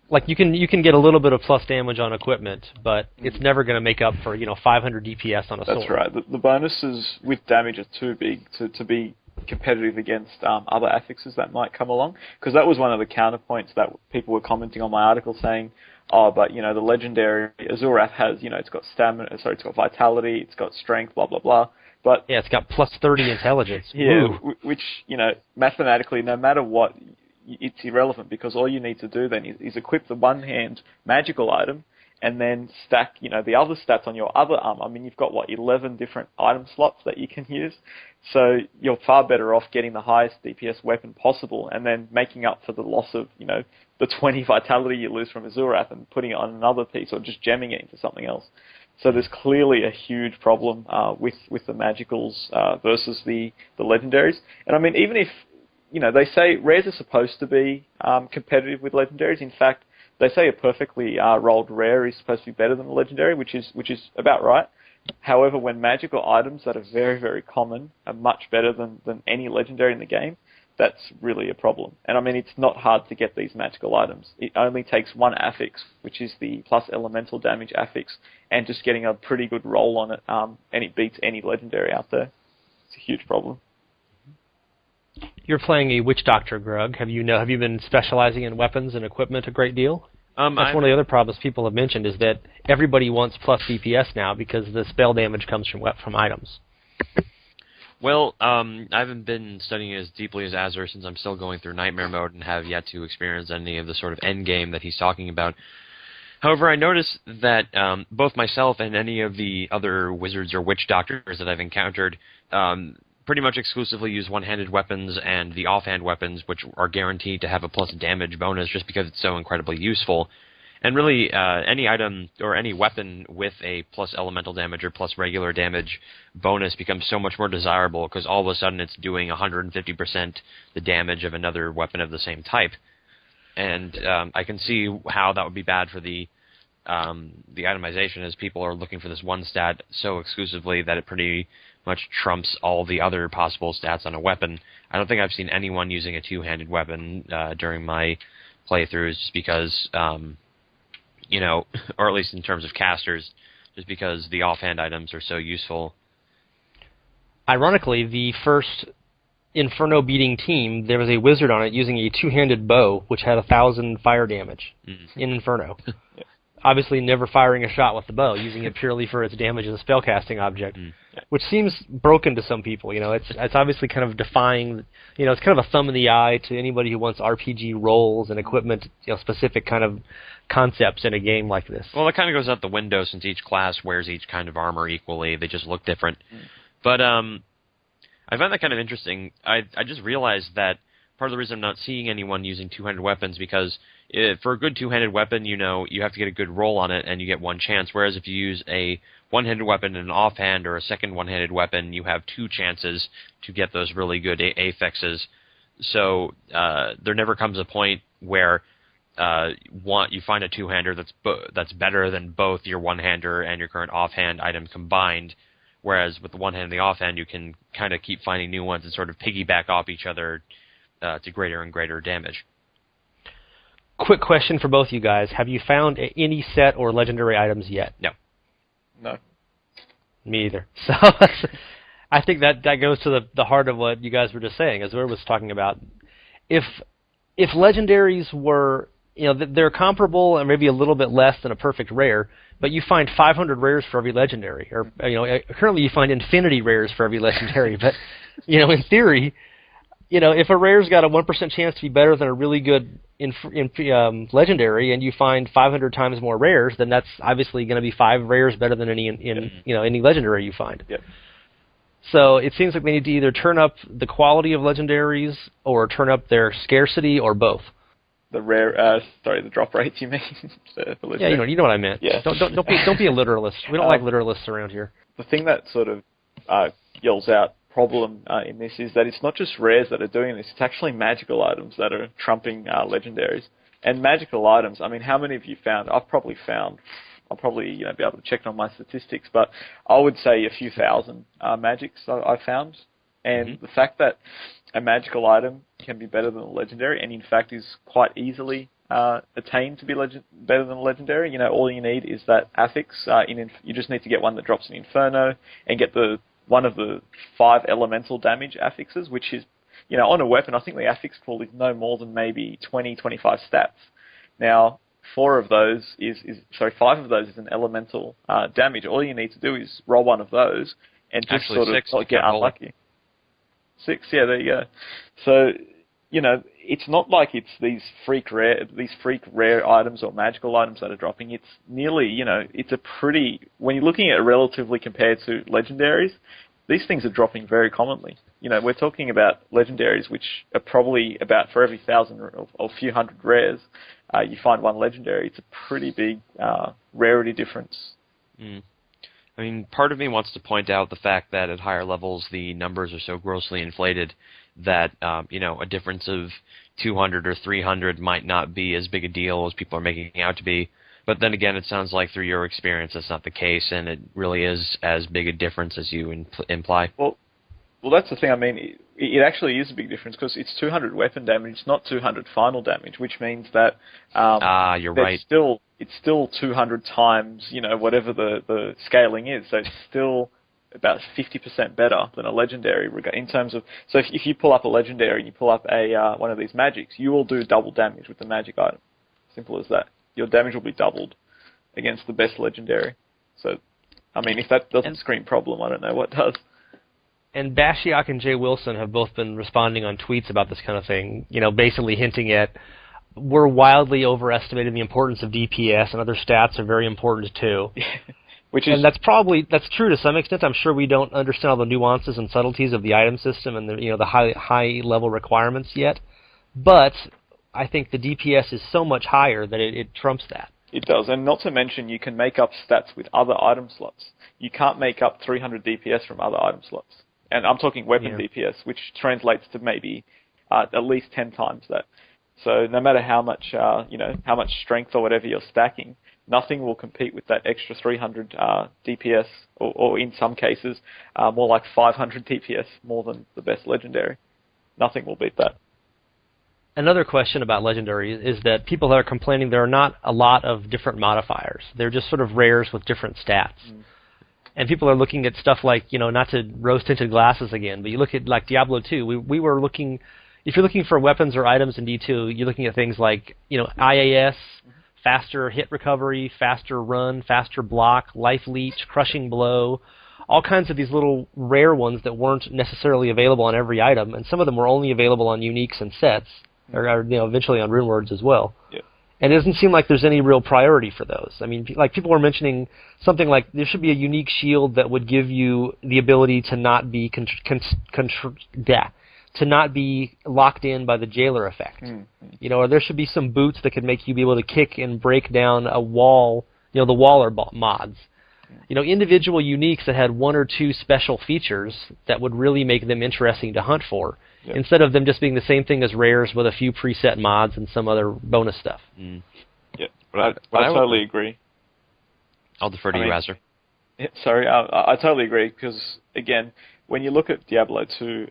Like you can get a little bit of plus damage on equipment, but it's never going to make up for 500 DPS on a sword. That's right. The bonuses with damage are too big to be competitive against other affixes that might come along. Because that was one of the counterpoints that people were commenting on my article saying, oh, but the legendary Azzure has, it's got stamina, it's got vitality, it's got strength, blah blah blah. But yeah, it's got plus 30 intelligence. Yeah, which mathematically, no matter what, it's irrelevant because all you need to do then is equip the one-hand magical item and then stack, the other stats on your other arm. I mean, you've got 11 different item slots that you can use. So you're far better off getting the highest DPS weapon possible and then making up for the loss of, the 20 vitality you lose from Azzure and putting it on another piece or just gemming it into something else. So there's clearly a huge problem with the magicals versus the legendaries. And I mean, even if, they say rares are supposed to be competitive with legendaries. In fact, they say a perfectly rolled rare is supposed to be better than a legendary, which is about right. However, when magical items that are very, very common are much better than any legendary in the game, that's really a problem. And I mean, it's not hard to get these magical items. It only takes one affix, which is the plus elemental damage affix, and just getting a pretty good roll on it, and it beats any legendary out there. It's a huge problem. You're playing a witch doctor, Grug. Have you been specializing in weapons and equipment a great deal? That's one of the other problems people have mentioned is that everybody wants plus DPS now because the spell damage comes from items. Well, I haven't been studying as deeply as Azzure since I'm still going through Nightmare Mode and have yet to experience any of the sort of end game that he's talking about. However, I noticed that both myself and any of the other wizards or witch doctors that I've encountered pretty much exclusively use one-handed weapons and the offhand weapons, which are guaranteed to have a plus damage bonus just because it's so incredibly useful. And really, any item or any weapon with a plus elemental damage or plus regular damage bonus becomes so much more desirable because all of a sudden it's doing 150% the damage of another weapon of the same type. And I can see how that would be bad for the itemization, as people are looking for this one stat so exclusively that it pretty much trumps all the other possible stats on a weapon. I don't think I've seen anyone using a two-handed weapon during my playthroughs just because, or at least in terms of casters, just because the offhand items are so useful. Ironically, the first Inferno beating team, there was a wizard on it using a two-handed bow, which had 1,000 fire damage in Inferno. Yeah. Obviously never firing a shot with the bow, using it purely for its damage as a spellcasting object, which seems broken to some people. It's obviously kind of defying, it's kind of a thumb in the eye to anybody who wants RPG roles and equipment, specific kind of concepts in a game like this. Well, it kind of goes out the window since each class wears each kind of armor equally. They just look different. But I find that kind of interesting. I just realized that part of the reason I'm not seeing anyone using two-handed weapons because for a good two-handed weapon, you have to get a good roll on it and you get one chance. Whereas if you use a one-handed weapon and an offhand or a second one-handed weapon, you have two chances to get those really good affixes. So there never comes a point where you find a two-hander that's better than both your one-hander and your current offhand item combined. Whereas with the one-hand and the offhand, you can kind of keep finding new ones and sort of piggyback off each other to greater and greater damage. Quick question for both you guys. Have you found any set or legendary items yet? No. Me either. So I think that goes to the heart of what you guys were just saying, as Ur was talking about. If legendaries were, they're comparable and maybe a little bit less than a perfect rare, but you find 500 rares for every legendary. Or, currently you find infinity rares for every legendary. But, in theory, if a rare's got a 1% chance to be better than a really good legendary, and you find 500 times more rares, then that's obviously going to be 5 rares better than any any legendary you find. Yep. So it seems like they need to either turn up the quality of legendaries or turn up their scarcity or both. the the drop rates, you mean? For Yeah, you know what I meant. Yeah. Don't be a literalist. We don't like literalists around here. The thing that sort of yells out problem in this is that it's not just rares that are doing this, it's actually magical items that are trumping legendaries. And magical items, I mean, how many of you found? I'll probably be able to check on my statistics, but I would say a few thousand magics I found. And the fact that a magical item can be better than a legendary, and in fact is quite easily attained to be better than a legendary. You know, all you need is that affix. You just need to get one that drops in Inferno and get one of the 5 elemental damage affixes, which is, you know, on a weapon, I think the affix pool is no more than maybe 20, 25 stats. Now, 5 of those is an elemental damage. All you need to do is roll one of those and just Actually, sort 6 of get unlucky. 6, yeah, there you go. So, you know, it's not like it's these freak rare items or magical items that are dropping. It's nearly, you know, when you're looking at it relatively compared to legendaries, these things are dropping very commonly. You know, we're talking about legendaries, which are probably about for every 1,000 or few hundred rares, you find one legendary. It's a pretty big rarity difference. Mm. I mean, part of me wants to point out the fact that at higher levels the numbers are so grossly inflated that you know, a difference of 200 or 300 might not be as big a deal as people are making it out to be. But then again, it sounds like through your experience that's not the case, and it really is as big a difference as you imply. Well, that's the thing. I mean, it actually is a big difference because it's 200 weapon damage, not 200 final damage, which means that you're right. It's still 200 times, you know, whatever the scaling is. So it's still about 50% better than a legendary in terms of. So if you pull up a legendary and you pull up one of these magics, you will do double damage with the magic item. Simple as that. Your damage will be doubled against the best legendary. So, I mean, if that doesn't scream problem, I don't know what does. And Bashiak and Jay Wilson have both been responding on tweets about this kind of thing, you know, basically hinting at we're wildly overestimating the importance of DPS, and other stats are very important too. And that's true to some extent. I'm sure we don't understand all the nuances and subtleties of the item system and the high level requirements yet. But I think the DPS is so much higher that it trumps that. It does, and not to mention you can make up stats with other item slots. You can't make up 300 DPS from other item slots. And I'm talking weapon DPS, which translates to maybe at least 10 times that. So no matter how much strength or whatever you're stacking, nothing will compete with that extra 300 DPS, or in some cases, more like 500 DPS more than the best legendary. Nothing will beat that. Another question about legendary is that people are complaining there are not a lot of different modifiers. They're just sort of rares with different stats. And people are looking at stuff like, you know, not to rose-tinted glasses again, but you look at like Diablo II. We were looking, if you're looking for weapons or items in D2, you're looking at things like, you know, IAS, faster hit recovery, faster run, faster block, life leech, crushing blow, all kinds of these little rare ones that weren't necessarily available on every item, and some of them were only available on uniques and sets, or you know, eventually on rune words as well. Yeah. And it doesn't seem like there's any real priority for those. I mean, like people were mentioning something like there should be a unique shield that would give you the ability to not be to not be locked in by the jailer effect. You know, or there should be some boots that could make you be able to kick and break down a wall. You know, the waller mods. You know, individual uniques that had 1 or 2 special features that would really make them interesting to hunt for. Yep. Instead of them just being the same thing as rares with a few preset mods and some other bonus stuff. Yeah, but I totally agree. I'll defer to you, Azzure. Sorry, I totally agree, because, again, when you look at Diablo 2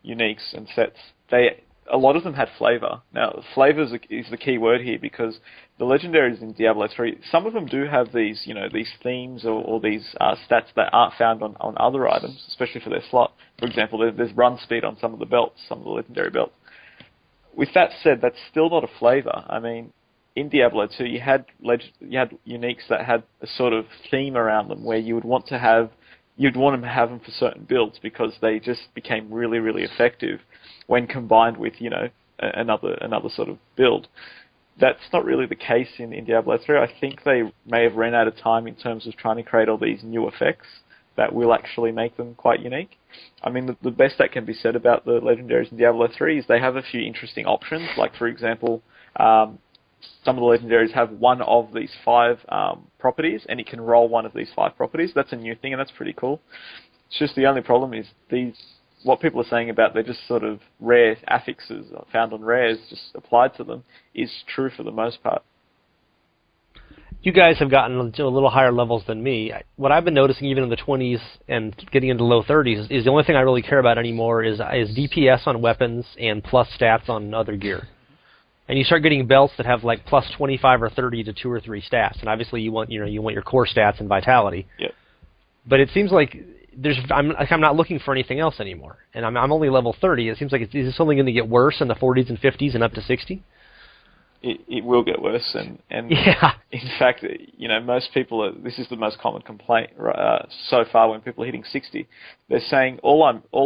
uniques and sets, a lot of them had flavor. Now, flavor is the key word here, because the legendaries in Diablo 3, some of them do have these, you know, these themes or these stats that aren't found on other items, especially for their slot. For example, there's run speed on some of the belts, some of the legendary belts. With that said, that's still not a flavor. I mean, in Diablo 2, you had uniques that had a sort of theme around them where you'd want to have them for certain builds because they just became really, really effective when combined with, you know, another sort of build. That's not really the case in Diablo 3. I think they may have ran out of time in terms of trying to create all these new effects that will actually make them quite unique. I mean, the best that can be said about the legendaries in Diablo 3 is they have a few interesting options, like, for example, some of the legendaries have one of these 5 properties, and it can roll one of these 5 properties. That's a new thing, and that's pretty cool. It's just the only problem is what people are saying about they're just sort of rare affixes found on rares just applied to them is true for the most part. You guys have gotten to a little higher levels than me. What I've been noticing, even in the 20s and getting into low 30s, is the only thing I really care about anymore is DPS on weapons and plus stats on other gear. And you start getting belts that have like plus 25 or 30 to 2 or 3 stats, and obviously you want your core stats and vitality. Yep. But it seems like I'm not looking for anything else anymore, and I'm only level 30. It seems like it's only going to get worse in the 40s and 50s and up to 60. It will get worse, and yeah. In fact, most people this is the most common complaint so far when people are hitting 60. They're saying all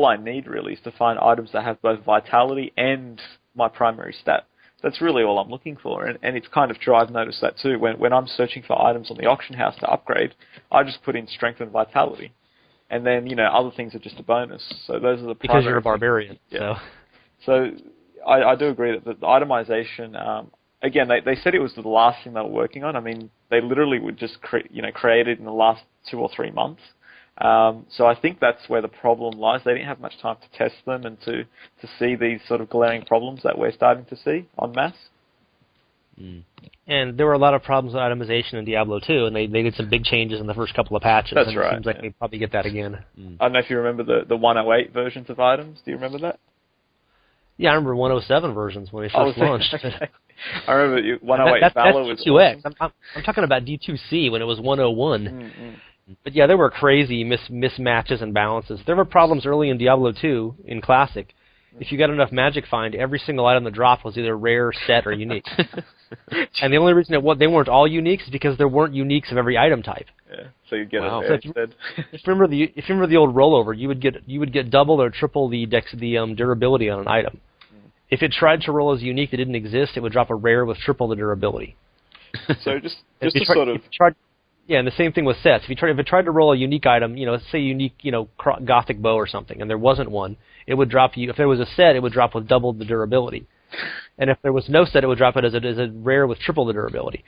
I need really is to find items that have both vitality and my primary stat. That's really all I'm looking for, and it's kind of true. I've noticed that too. When I'm searching for items on the auction house to upgrade, I just put in strength and vitality, and then other things are just a bonus. So those are the because you're a barbarian. Yeah. So I do agree that the itemization. Again, they said it was the last thing they were working on. I mean, they literally would just create it in the last 2 or 3 months. So I think that's where the problem lies. They didn't have much time to test them and to see these sort of glaring problems that we're starting to see en masse. Mm. And there were a lot of problems with itemization in Diablo 2, and they did some big changes in the first couple of patches. That's and right. It seems like they probably get that again. I don't know if you remember the 108 versions of items. Do you remember that? Yeah, I remember 107 versions when they first launched. Okay. I remember 108 Valor was D2X. awesome. I'm talking about D2C when it was 101. Mm-hmm. But yeah, there were crazy mismatches and balances. There were problems early in Diablo 2 in Classic. If you got enough magic find, every single item that dropped was either rare, set, or unique. And the only reason they weren't all uniques is because there weren't uniques of every item type. Yeah, so you'd get So it instead. if you remember the old rollover, you would get double or triple the durability on an item. If it tried to roll as unique that didn't exist, it would drop a rare with triple the durability. So just to sort of... Yeah, and the same thing with sets. If it tried to roll a unique item, let's say unique, Gothic bow or something, and there wasn't one, it would drop you. If there was a set, it would drop with double the durability. And if there was no set, it would drop it as a rare with triple the durability.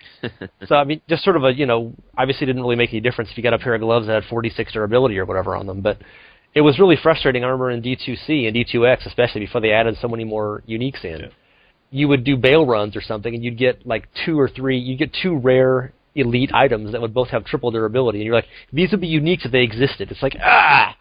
So I mean, just sort of obviously didn't really make any difference if you got a pair of gloves that had 46 durability or whatever on them, but it was really frustrating. I remember in D2C and D2X, especially before they added so many more uniques in, you would do bail runs or something, and you'd get like 2 rare elite items that would both have triple durability, and you're like, these would be unique if they existed. It's like, ah!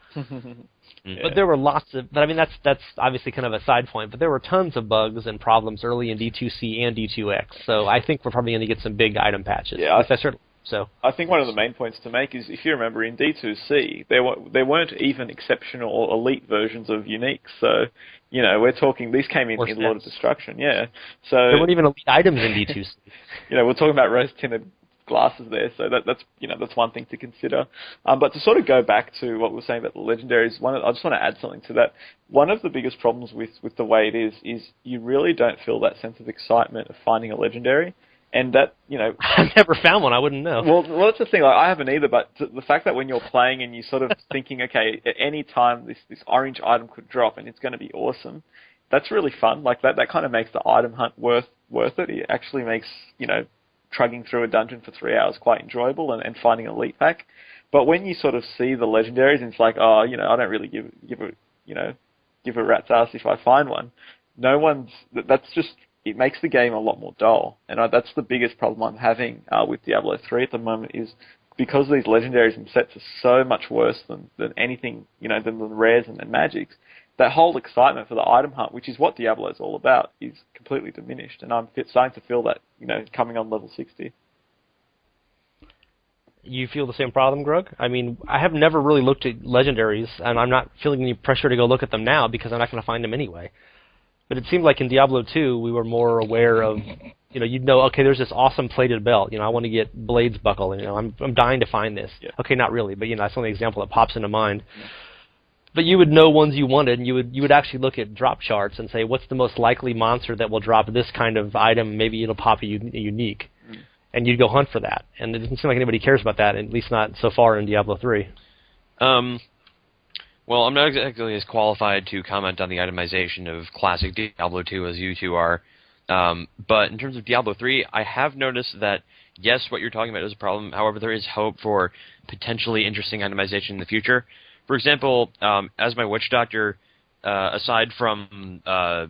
Yeah. But there were lots of, but I mean, that's obviously kind of a side point, but there were tons of bugs and problems early in D2C and D2X, so I think we're probably going to get some big item patches. Yeah, I think one of the main points to make is, if you remember, in D2C, there weren't even exceptional or elite versions of uniques, so, we're talking, these came in Lord of Destruction, yeah. So there weren't even elite items in D2C. We're talking about rose-tinted glasses there, so that's one thing to consider. But to sort of go back to what we were saying about the legendaries, I just want to add something to that. One of the biggest problems with the way it is you really don't feel that sense of excitement of finding a legendary, and that I've never found one. I wouldn't know. Well, that's the thing. Like, I haven't either. But the fact that when you're playing and you're sort of thinking, okay, at any time this orange item could drop and it's going to be awesome, that's really fun. Like that kind of makes the item hunt worth it. It actually makes trugging through a dungeon for 3 hours quite enjoyable and finding an elite pack. But when you sort of see the legendaries, and it's like, I don't really give a rat's ass if I find one. It makes the game a lot more dull, and that's the biggest problem I'm having with Diablo 3 at the moment, is because these legendaries and sets are so much worse than anything, than the rares and magics. That whole excitement for the item hunt, which is what Diablo is all about, is completely diminished, and I'm starting to feel that, coming on level 60. You feel the same problem, Grug? I mean, I have never really looked at legendaries, and I'm not feeling any pressure to go look at them now because I'm not going to find them anyway. But it seemed like in Diablo 2, we were more aware of, okay, there's this awesome plated belt. I want to get Blade's buckle, and I'm dying to find this. Yeah. Okay, not really, but that's the only example that pops into mind. Yeah. But you would know ones you wanted, and you would actually look at drop charts and say, what's the most likely monster that will drop this kind of item? Maybe it'll pop a unique. And you'd go hunt for that. And it doesn't seem like anybody cares about that, at least not so far in Diablo 3. Well, I'm not exactly as qualified to comment on the itemization of classic Diablo 2 as you two are. But in terms of Diablo 3, I have noticed that, yes, what you're talking about is a problem. However, there is hope for potentially interesting itemization in the future. For example, as my witch doctor, aside from my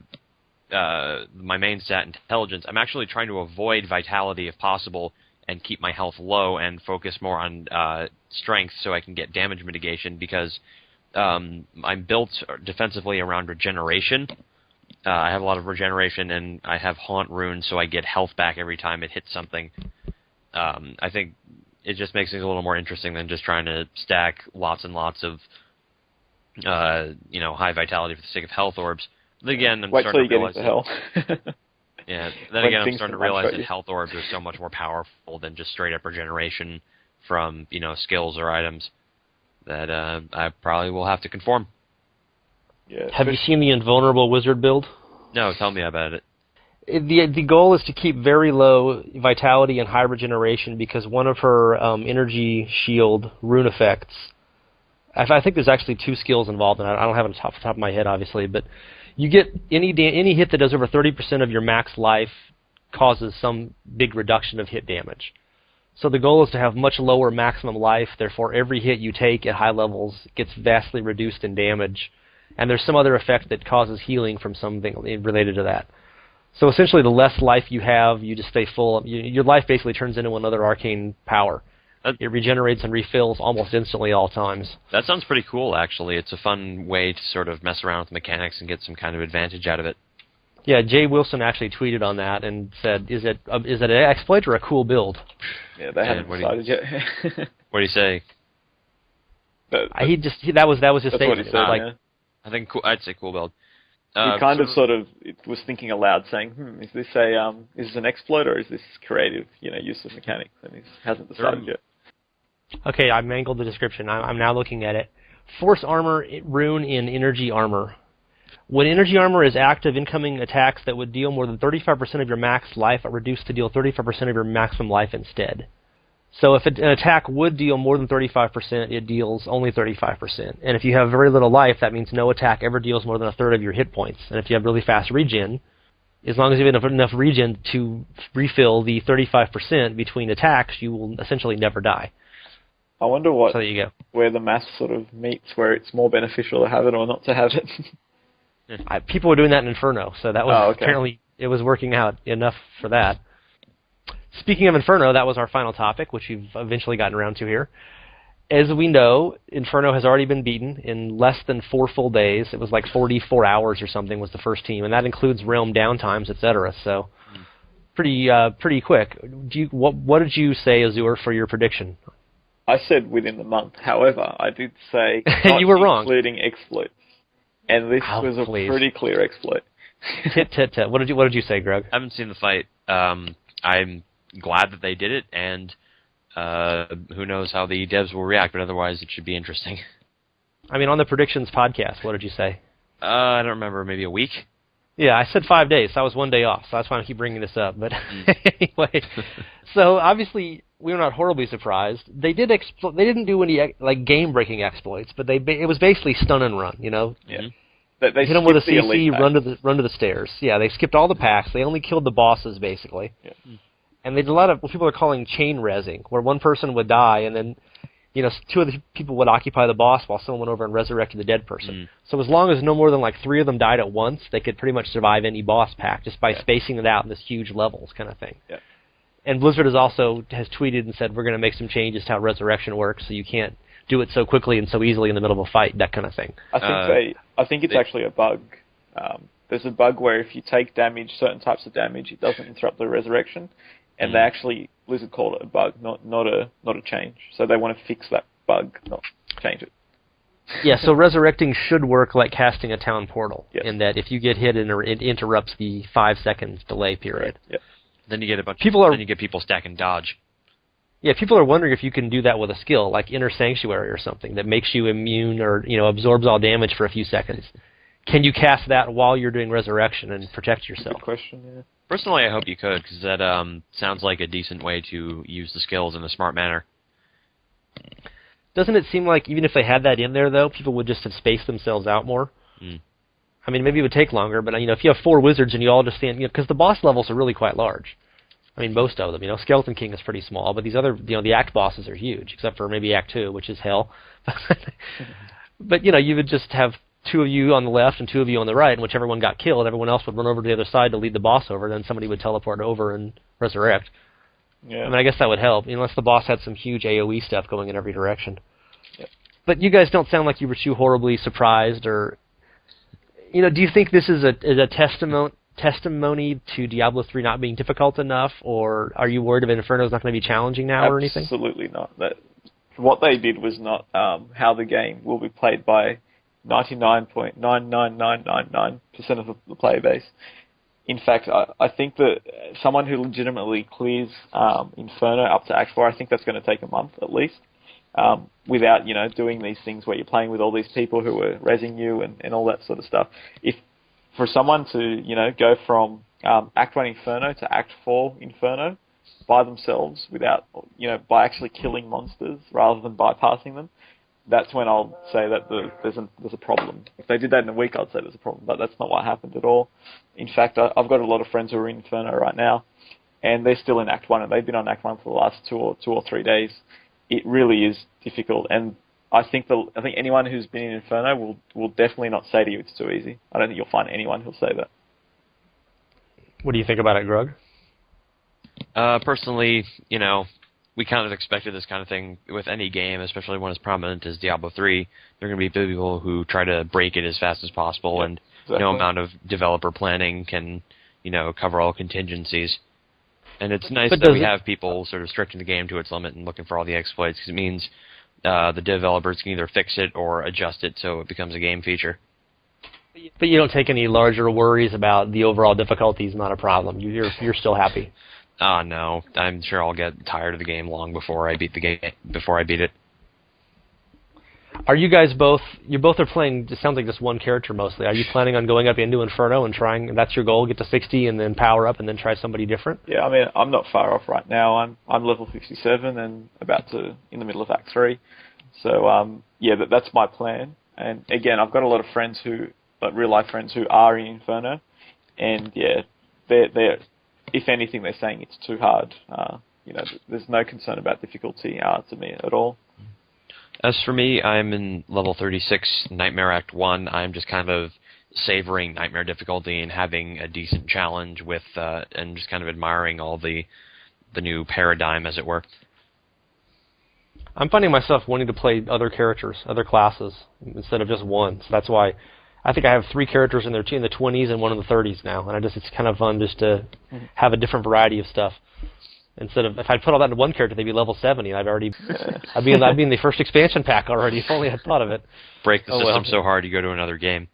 main stat, intelligence, I'm actually trying to avoid vitality if possible and keep my health low and focus more on strength so I can get damage mitigation, because I'm built defensively around regeneration. I have a lot of regeneration, and I have Haunt Rune, so I get health back every time it hits something. I think it just makes things a little more interesting than just trying to stack lots and lots of high vitality for the sake of health orbs. But again, I'm starting to realize hell. yeah. Then again, I'm starting to realize that health orbs are so much more powerful than just straight up regeneration from skills or items, that I probably will have to conform. Yeah. Have you seen the invulnerable wizard build? No, tell me about it. The goal is to keep very low vitality and high regeneration, because one of her energy shield rune effects, I think there's actually 2 skills involved, and I don't have it off the top of my head, obviously, but you get any hit that does over 30% of your max life causes some big reduction of hit damage. So the goal is to have much lower maximum life, therefore every hit you take at high levels gets vastly reduced in damage, and there's some other effect that causes healing from something related to that. So essentially, the less life you have, you just stay full. Your life basically turns into another arcane power. It regenerates and refills almost instantly all times. That sounds pretty cool, actually. It's a fun way to sort of mess around with mechanics and get some kind of advantage out of it. Yeah, Jay Wilson actually tweeted on that and said, "Is it an exploit or a cool build?" Yeah, they haven't decided yet. What do you say? That was his statement. What he said, like, yeah. I think I'd say cool build. He kind of was thinking aloud, saying, is this an exploit or is this creative, use of mechanics? And he hasn't decided yet. Okay, I mangled the description. I'm now looking at it. Force armor rune in energy armor. When energy armor is active, incoming attacks that would deal more than 35% of your max life are reduced to deal 35% of your maximum life instead. So if an attack would deal more than 35%, it deals only 35%. And if you have very little life, that means no attack ever deals more than a third of your hit points. And if you have really fast regen, as long as you have enough regen to refill the 35% between attacks, you will essentially never die. I wonder So there you go. Where the math sort of meets, where it's more beneficial to have it or not to have it. People were doing that in Inferno, so that was okay. Apparently it was working out enough for that. Speaking of Inferno, that was our final topic, which we've eventually gotten around to here. As we know, Inferno has already been beaten in less than 4 full days. It was like 44 hours or something was the first team, and that includes realm downtimes, etc. So pretty quick. What did you say, Azzure, for your prediction? I said within the month. However, I did say you were wrong, including exploits, and this was a pretty clear exploit. Tit. What did you say, Grug? I haven't seen the fight. I'm glad that they did it, and who knows how the devs will react, but otherwise it should be interesting. I mean, on the predictions podcast, what did you say? I don't remember, maybe a week? Yeah, I said 5 days, so I was 1 day off, so that's why I keep bringing this up. But anyway, so obviously we were not horribly surprised. They didn't do any game-breaking exploits, but it was basically stun and run, Yeah. They hit them with a CC, run to the stairs. Yeah, they skipped all the packs. They only killed the bosses, basically. Yeah. And they did a lot of what people are calling chain rezzing, where one person would die, and then 2 other people would occupy the boss while someone went over and resurrected the dead person. So as long as no more than 3 of them died at once, they could pretty much survive any boss pack just by spacing it out in this huge levels kind of thing. Yeah. And Blizzard has tweeted and said, we're going to make some changes to how resurrection works, so you can't do it so quickly and so easily in the middle of a fight, that kind of thing. I think it's actually a bug. There's a bug where if you take damage, certain types of damage, it doesn't interrupt the resurrection, and they actually, Blizzard called it a bug, not a change. So they want to fix that bug, not change it. Yeah, so resurrecting should work like casting a town portal, in that if you get hit, it interrupts the 5 seconds delay period. Right. Yep. Then you get then you get people stacking dodge. Yeah, people are wondering if you can do that with a skill like Inner Sanctuary or something that makes you immune or absorbs all damage for a few seconds. Can you cast that while you're doing resurrection and protect yourself? Good question. Yeah. Personally, I hope you could, because that sounds like a decent way to use the skills in a smart manner. Doesn't it seem like even if they had that in there, though, people would just have spaced themselves out more? I mean, maybe it would take longer, but if you have 4 wizards and you all just stand, because the boss levels are really quite large. I mean, most of them. Skeleton King is pretty small, but these other, the act bosses are huge, except for maybe Act 2, which is hell. But, you would just have 2 of you on the left and 2 of you on the right, and whichever one got killed, everyone else would run over to the other side to lead the boss over, then somebody would teleport over and resurrect. Yeah. I mean, I guess that would help, unless the boss had some huge AoE stuff going in every direction. Yep. But you guys don't sound like you were too horribly surprised, or... do you think this is a testimony to Diablo 3 not being difficult enough, or are you worried that Inferno is not going to be challenging now or anything? Absolutely not. What they did was not how the game will be played by 99.99999% of the player base. In fact, I think that someone who legitimately clears Inferno up to Act 4, I think that's going to take a month at least, without doing these things where you're playing with all these people who are rezzing you and all that sort of stuff. If for someone to go from Act 1 Inferno to Act 4 Inferno by themselves without by actually killing monsters rather than bypassing them, that's when I'll say that there's a problem. If they did that in a week, I'd say there's a problem, but that's not what happened at all. In fact, I've got a lot of friends who are in Inferno right now, and they're still in Act 1, and they've been on Act 1 for the last 2 or 3 days. It really is difficult, and I think anyone who's been in Inferno will definitely not say to you it's too easy. I don't think you'll find anyone who'll say that. What do you think about it, Grug? Personally, we kind of expected this kind of thing with any game, especially one as prominent as Diablo 3. There are going to be people who try to break it as fast as possible, and exactly. No amount of developer planning can, cover all contingencies. And it's nice that we have people sort of stretching the game to its limit and looking for all the exploits, because it means the developers can either fix it or adjust it so it becomes a game feature. But you don't take any larger worries about the overall difficulty is not a problem. You're still happy. No, I'm sure I'll get tired of the game long before I beat it. Are you guys both? You both are playing. It sounds like just one character mostly. Are you planning on going up into Inferno and trying? That's your goal: get to 60 and then power up and then try somebody different. Yeah, I mean, I'm not far off right now. I'm level 57 and in the middle of Act 3. So that's my plan. And again, I've got a lot of friends real life friends who are in Inferno, and they're if anything, they're saying it's too hard. There's no concern about difficulty to me at all. As for me, I'm in level 36, Nightmare Act 1. I'm just kind of savoring Nightmare difficulty and having a decent challenge with, and just kind of admiring all the new paradigm, as it were. I'm finding myself wanting to play other characters, other classes, instead of just one. So that's why I think I have 3 characters in the 20s and one in the 30s now, and it's kind of fun just to have a different variety of stuff. Instead of, if I put all that into one character, they'd be level 70. I'd be in the first expansion pack already. If only I'd thought of it. Break the system so hard you go to another game.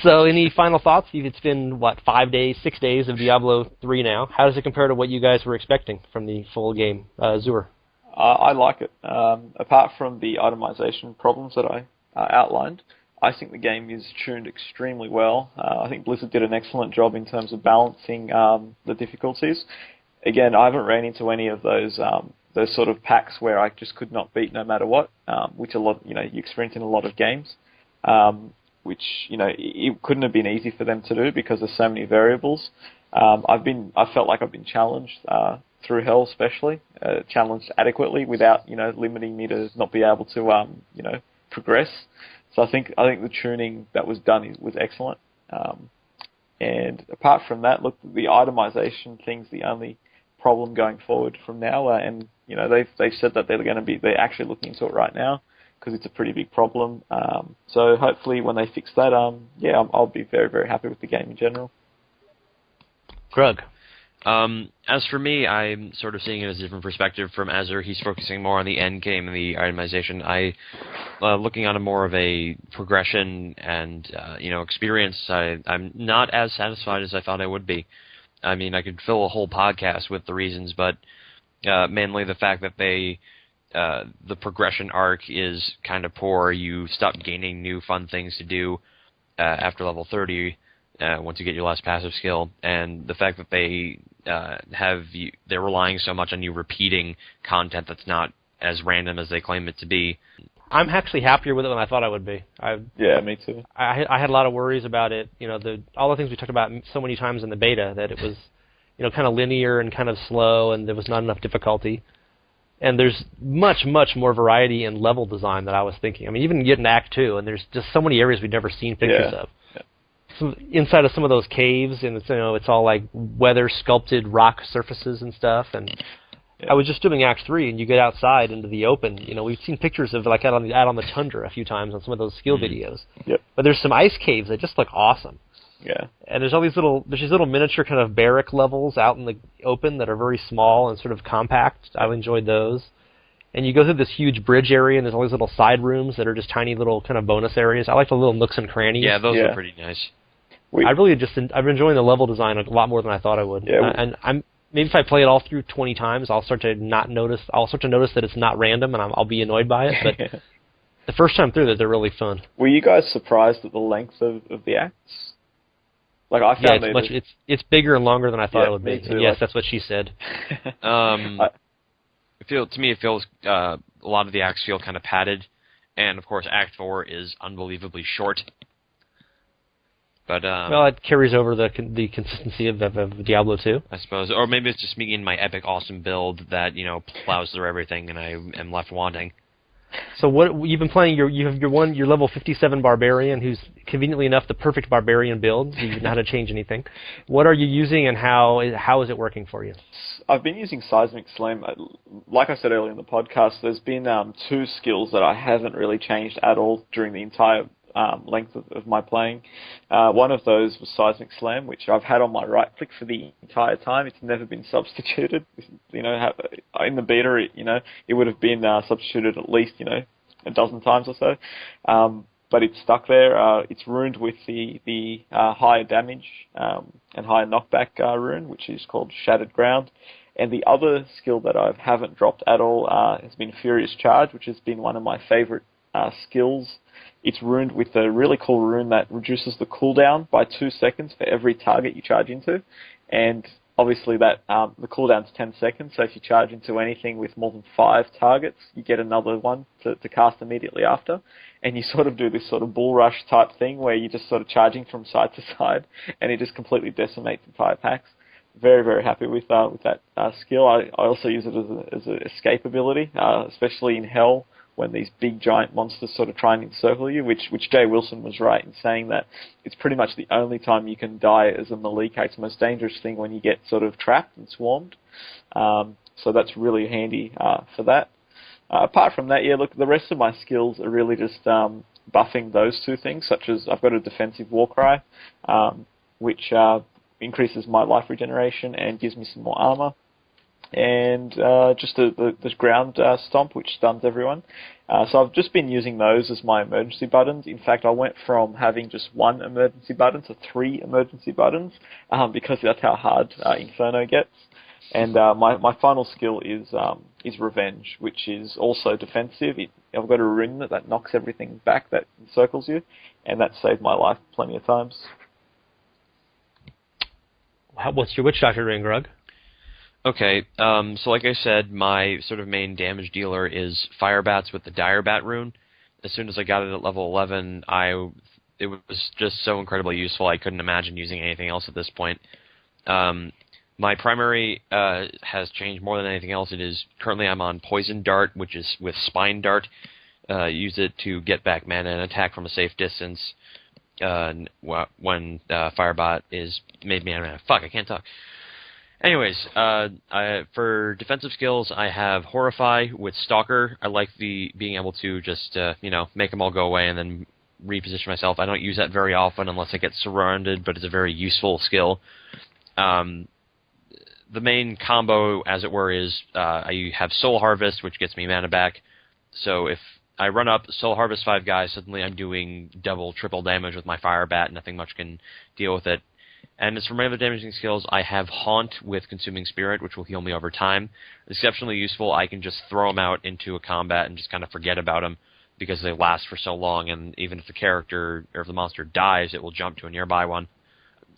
So, any final thoughts? It's been 6 days of Diablo 3 now. How does it compare to what you guys were expecting from the full game, Azzure? I like it. Apart from the itemization problems that I outlined, I think the game is tuned extremely well. I think Blizzard did an excellent job in terms of balancing the difficulties. Again, I haven't ran into any of those sort of packs where I just could not beat no matter what, which you experience in a lot of games. Which it couldn't have been easy for them to do because there's so many variables. I felt like I've been challenged through Hell, especially challenged adequately without limiting me to not be able to progress. So I think the tuning that was done was excellent. And apart from that, look, the itemization thing's the only problem going forward from now. And they've said that they're actually looking into it right now because it's a pretty big problem. So hopefully when they fix that, I'll be very, very happy with the game in general. Grug. As for me, I'm sort of seeing it as a different perspective from Azzure. He's focusing more on the end game and the itemization. Looking on a more of a progression and experience. I'm not as satisfied as I thought I would be. I mean, I could fill a whole podcast with the reasons, but mainly the fact that the progression arc is kind of poor. You stop gaining new fun things to do after level 30. Once you get your last passive skill, and the fact that they're relying so much on you repeating content that's not as random as they claim it to be. I'm actually happier with it than I thought I would be. Yeah, me too. I had a lot of worries about it. All the things we talked about so many times in the beta, that it was, kind of linear and kind of slow, and there was not enough difficulty. And there's much, much more variety in level design than I was thinking. I mean, even getting Act 2, and there's just so many areas we've never seen pictures of. Yeah. So inside of some of those caves, and it's all like weather sculpted rock surfaces and stuff. And I was just doing Act 3, and you get outside into the open. We've seen pictures of like out on the tundra a few times on some of those skill videos. Yep. But there's some ice caves that just look awesome. Yeah. And there's these little miniature kind of barrack levels out in the open that are very small and sort of compact. I enjoyed those. And you go through this huge bridge area, and there's all these little side rooms that are just tiny little kind of bonus areas. I like the little nooks and crannies. Yeah, those are pretty nice. I'm enjoying the level design a lot more than I thought I would. Yeah. And maybe if I play it all through 20 times, I'll start to notice that it's not random, and I'll be annoyed by it. But the first time through, they're really fun. Were you guys surprised at the length of the acts? Like I found it's bigger and longer than I thought it would be. Me too, Yes, that's what she said. To me, it feels a lot of the acts feel kind of padded, and of course, Act 4 is unbelievably short. But well, it carries over the consistency of Diablo 2, I suppose, or maybe it's just me and my epic awesome build that plows through everything, and I am left wanting. So what you've been playing? You have your level 57 barbarian, who's conveniently enough the perfect barbarian build. You didn't know how to change anything. What are you using, and how is it working for you? I've been using Seismic Slam. Like I said earlier in the podcast, there's been 2 skills that I haven't really changed at all during the entire length of my playing. One of those was Seismic Slam, which I've had on my right click for the entire time. It's never been substituted. In the beta, it would have been substituted at least a dozen times or so. But it's stuck there. It's runed with the higher damage and higher knockback rune, which is called Shattered Ground. And the other skill that I haven't dropped at all has been Furious Charge, which has been one of my favorite skills. It's runed with a really cool rune that reduces the cooldown by 2 seconds for every target you charge into. And obviously that the cooldown's 10 seconds, so if you charge into anything with more than 5 targets, you get another one to cast immediately after. And you sort of do this sort of bull rush type thing where you're just sort of charging from side to side, and it just completely decimates entire packs. Very, very happy with that skill. I also use it as an escape ability, especially in Hell, when these big giant monsters sort of try and encircle you, which Jay Wilson was right in saying that it's pretty much the only time you can die as a Malika. It's the most dangerous thing when you get sort of trapped and swarmed. So that's really handy for that. Apart from that, look, the rest of my skills are really just buffing those 2 things, such as I've got a defensive Warcry, which increases my life regeneration and gives me some more armor. And just the ground stomp, which stuns everyone. So I've just been using those as my emergency buttons. In fact, I went from having just 1 emergency button to 3 emergency buttons, because that's how hard Inferno gets. And my final skill is Revenge, which is also defensive. I've got a rune that knocks everything back that encircles you, and that saved my life plenty of times. What's your Witch Doctor rune, Grug? Okay, so like I said, my sort of main damage dealer is Firebats with the Dire Bat rune. As soon as I got it at level 11, it was just so incredibly useful, I couldn't imagine using anything else at this point. My primary has changed more than anything else. Currently I'm on Poison Dart, which is with Spine Dart. Use it to get back mana and attack from a safe distance when Firebat is made mana. Fuck, I can't talk. Anyways, for defensive skills, I have Horrify with Stalker. I like being able to just make them all go away and then reposition myself. I don't use that very often unless I get surrounded, but it's a very useful skill. The main combo, as it were, is I have Soul Harvest, which gets me mana back. So if I run up, Soul Harvest 5 guys, suddenly I'm doing double, triple damage with my Fire Bat. Nothing much can deal with it. And as for my other damaging skills, I have Haunt with Consuming Spirit, which will heal me over time. Exceptionally useful. I can just throw them out into a combat and just kind of forget about them because they last for so long, and even if the character or if the monster dies, it will jump to a nearby one.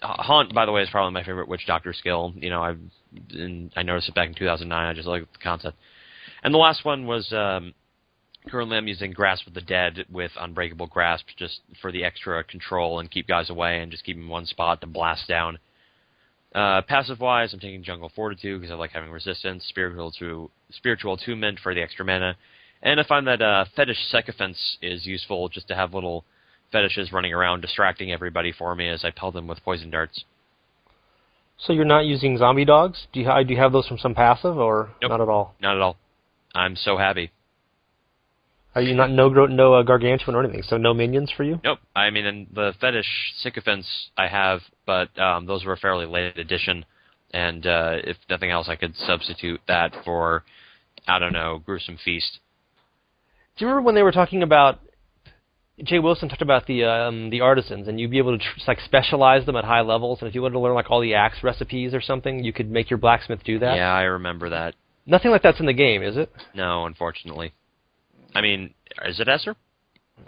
Haunt, by the way, is probably my favorite Witch Doctor skill. I noticed it back in 2009. I just like the concept. And the last one was Currently, I'm using Grasp of the Dead with Unbreakable Grasp just for the extra control and keep guys away and just keep them in one spot to blast down. Passive-wise, I'm taking Jungle Fortitude because I like having resistance, Spiritual Attunement for the extra mana, and I find that Fetish Sycophants is useful just to have little fetishes running around distracting everybody for me as I pelt them with poison darts. So you're not using zombie dogs? Do you have those from some passive, or Nope. not at all? Not at all. I'm so happy. Are you not no gargantuan or anything? So no minions for you? Nope. I mean, and the Fetish Sycophants I have, but those were a fairly late edition, and if nothing else, I could substitute that for, I don't know, Gruesome Feast. Do you remember when they were talking about, Jay Wilson talked about the artisans, and you'd be able to like specialize them at high levels, and if you wanted to learn like all the axe recipes or something, you could make your blacksmith do that? Yeah, I remember that. Nothing like that's in the game, is it? No, unfortunately. I mean, is it Azzure?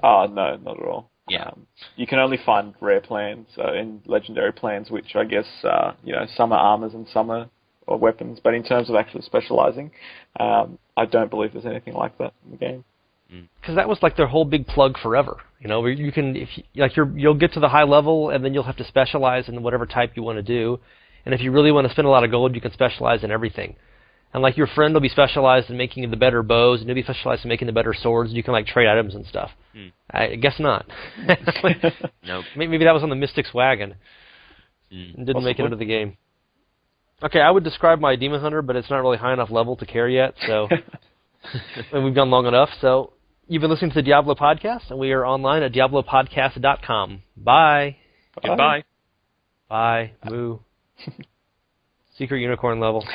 No, not at all. Yeah. You can only find rare plans in legendary plans, which I guess, some are armors and some are weapons. But in terms of actually specializing, I don't believe there's anything like that in the game. Because that was like their whole big plug forever. You know, where you can, you'll get to the high level, and then you'll have to specialize in whatever type you want to do. And if you really want to spend a lot of gold, you can specialize in everything. And like your friend will be specialized in making the better bows, and you'll be specialized in making the better swords, and you can like trade items and stuff. I guess not. Nope. Maybe that was on the Mystic's wagon. And didn't make it into the game. Okay, I would describe my Demon Hunter, but it's not really high enough level to carry yet, so and we've gone long enough. So you've been listening to the Diablo Podcast, and we are online at diablopodcast.com. Bye. Goodbye. Bye. Moo. Secret unicorn level.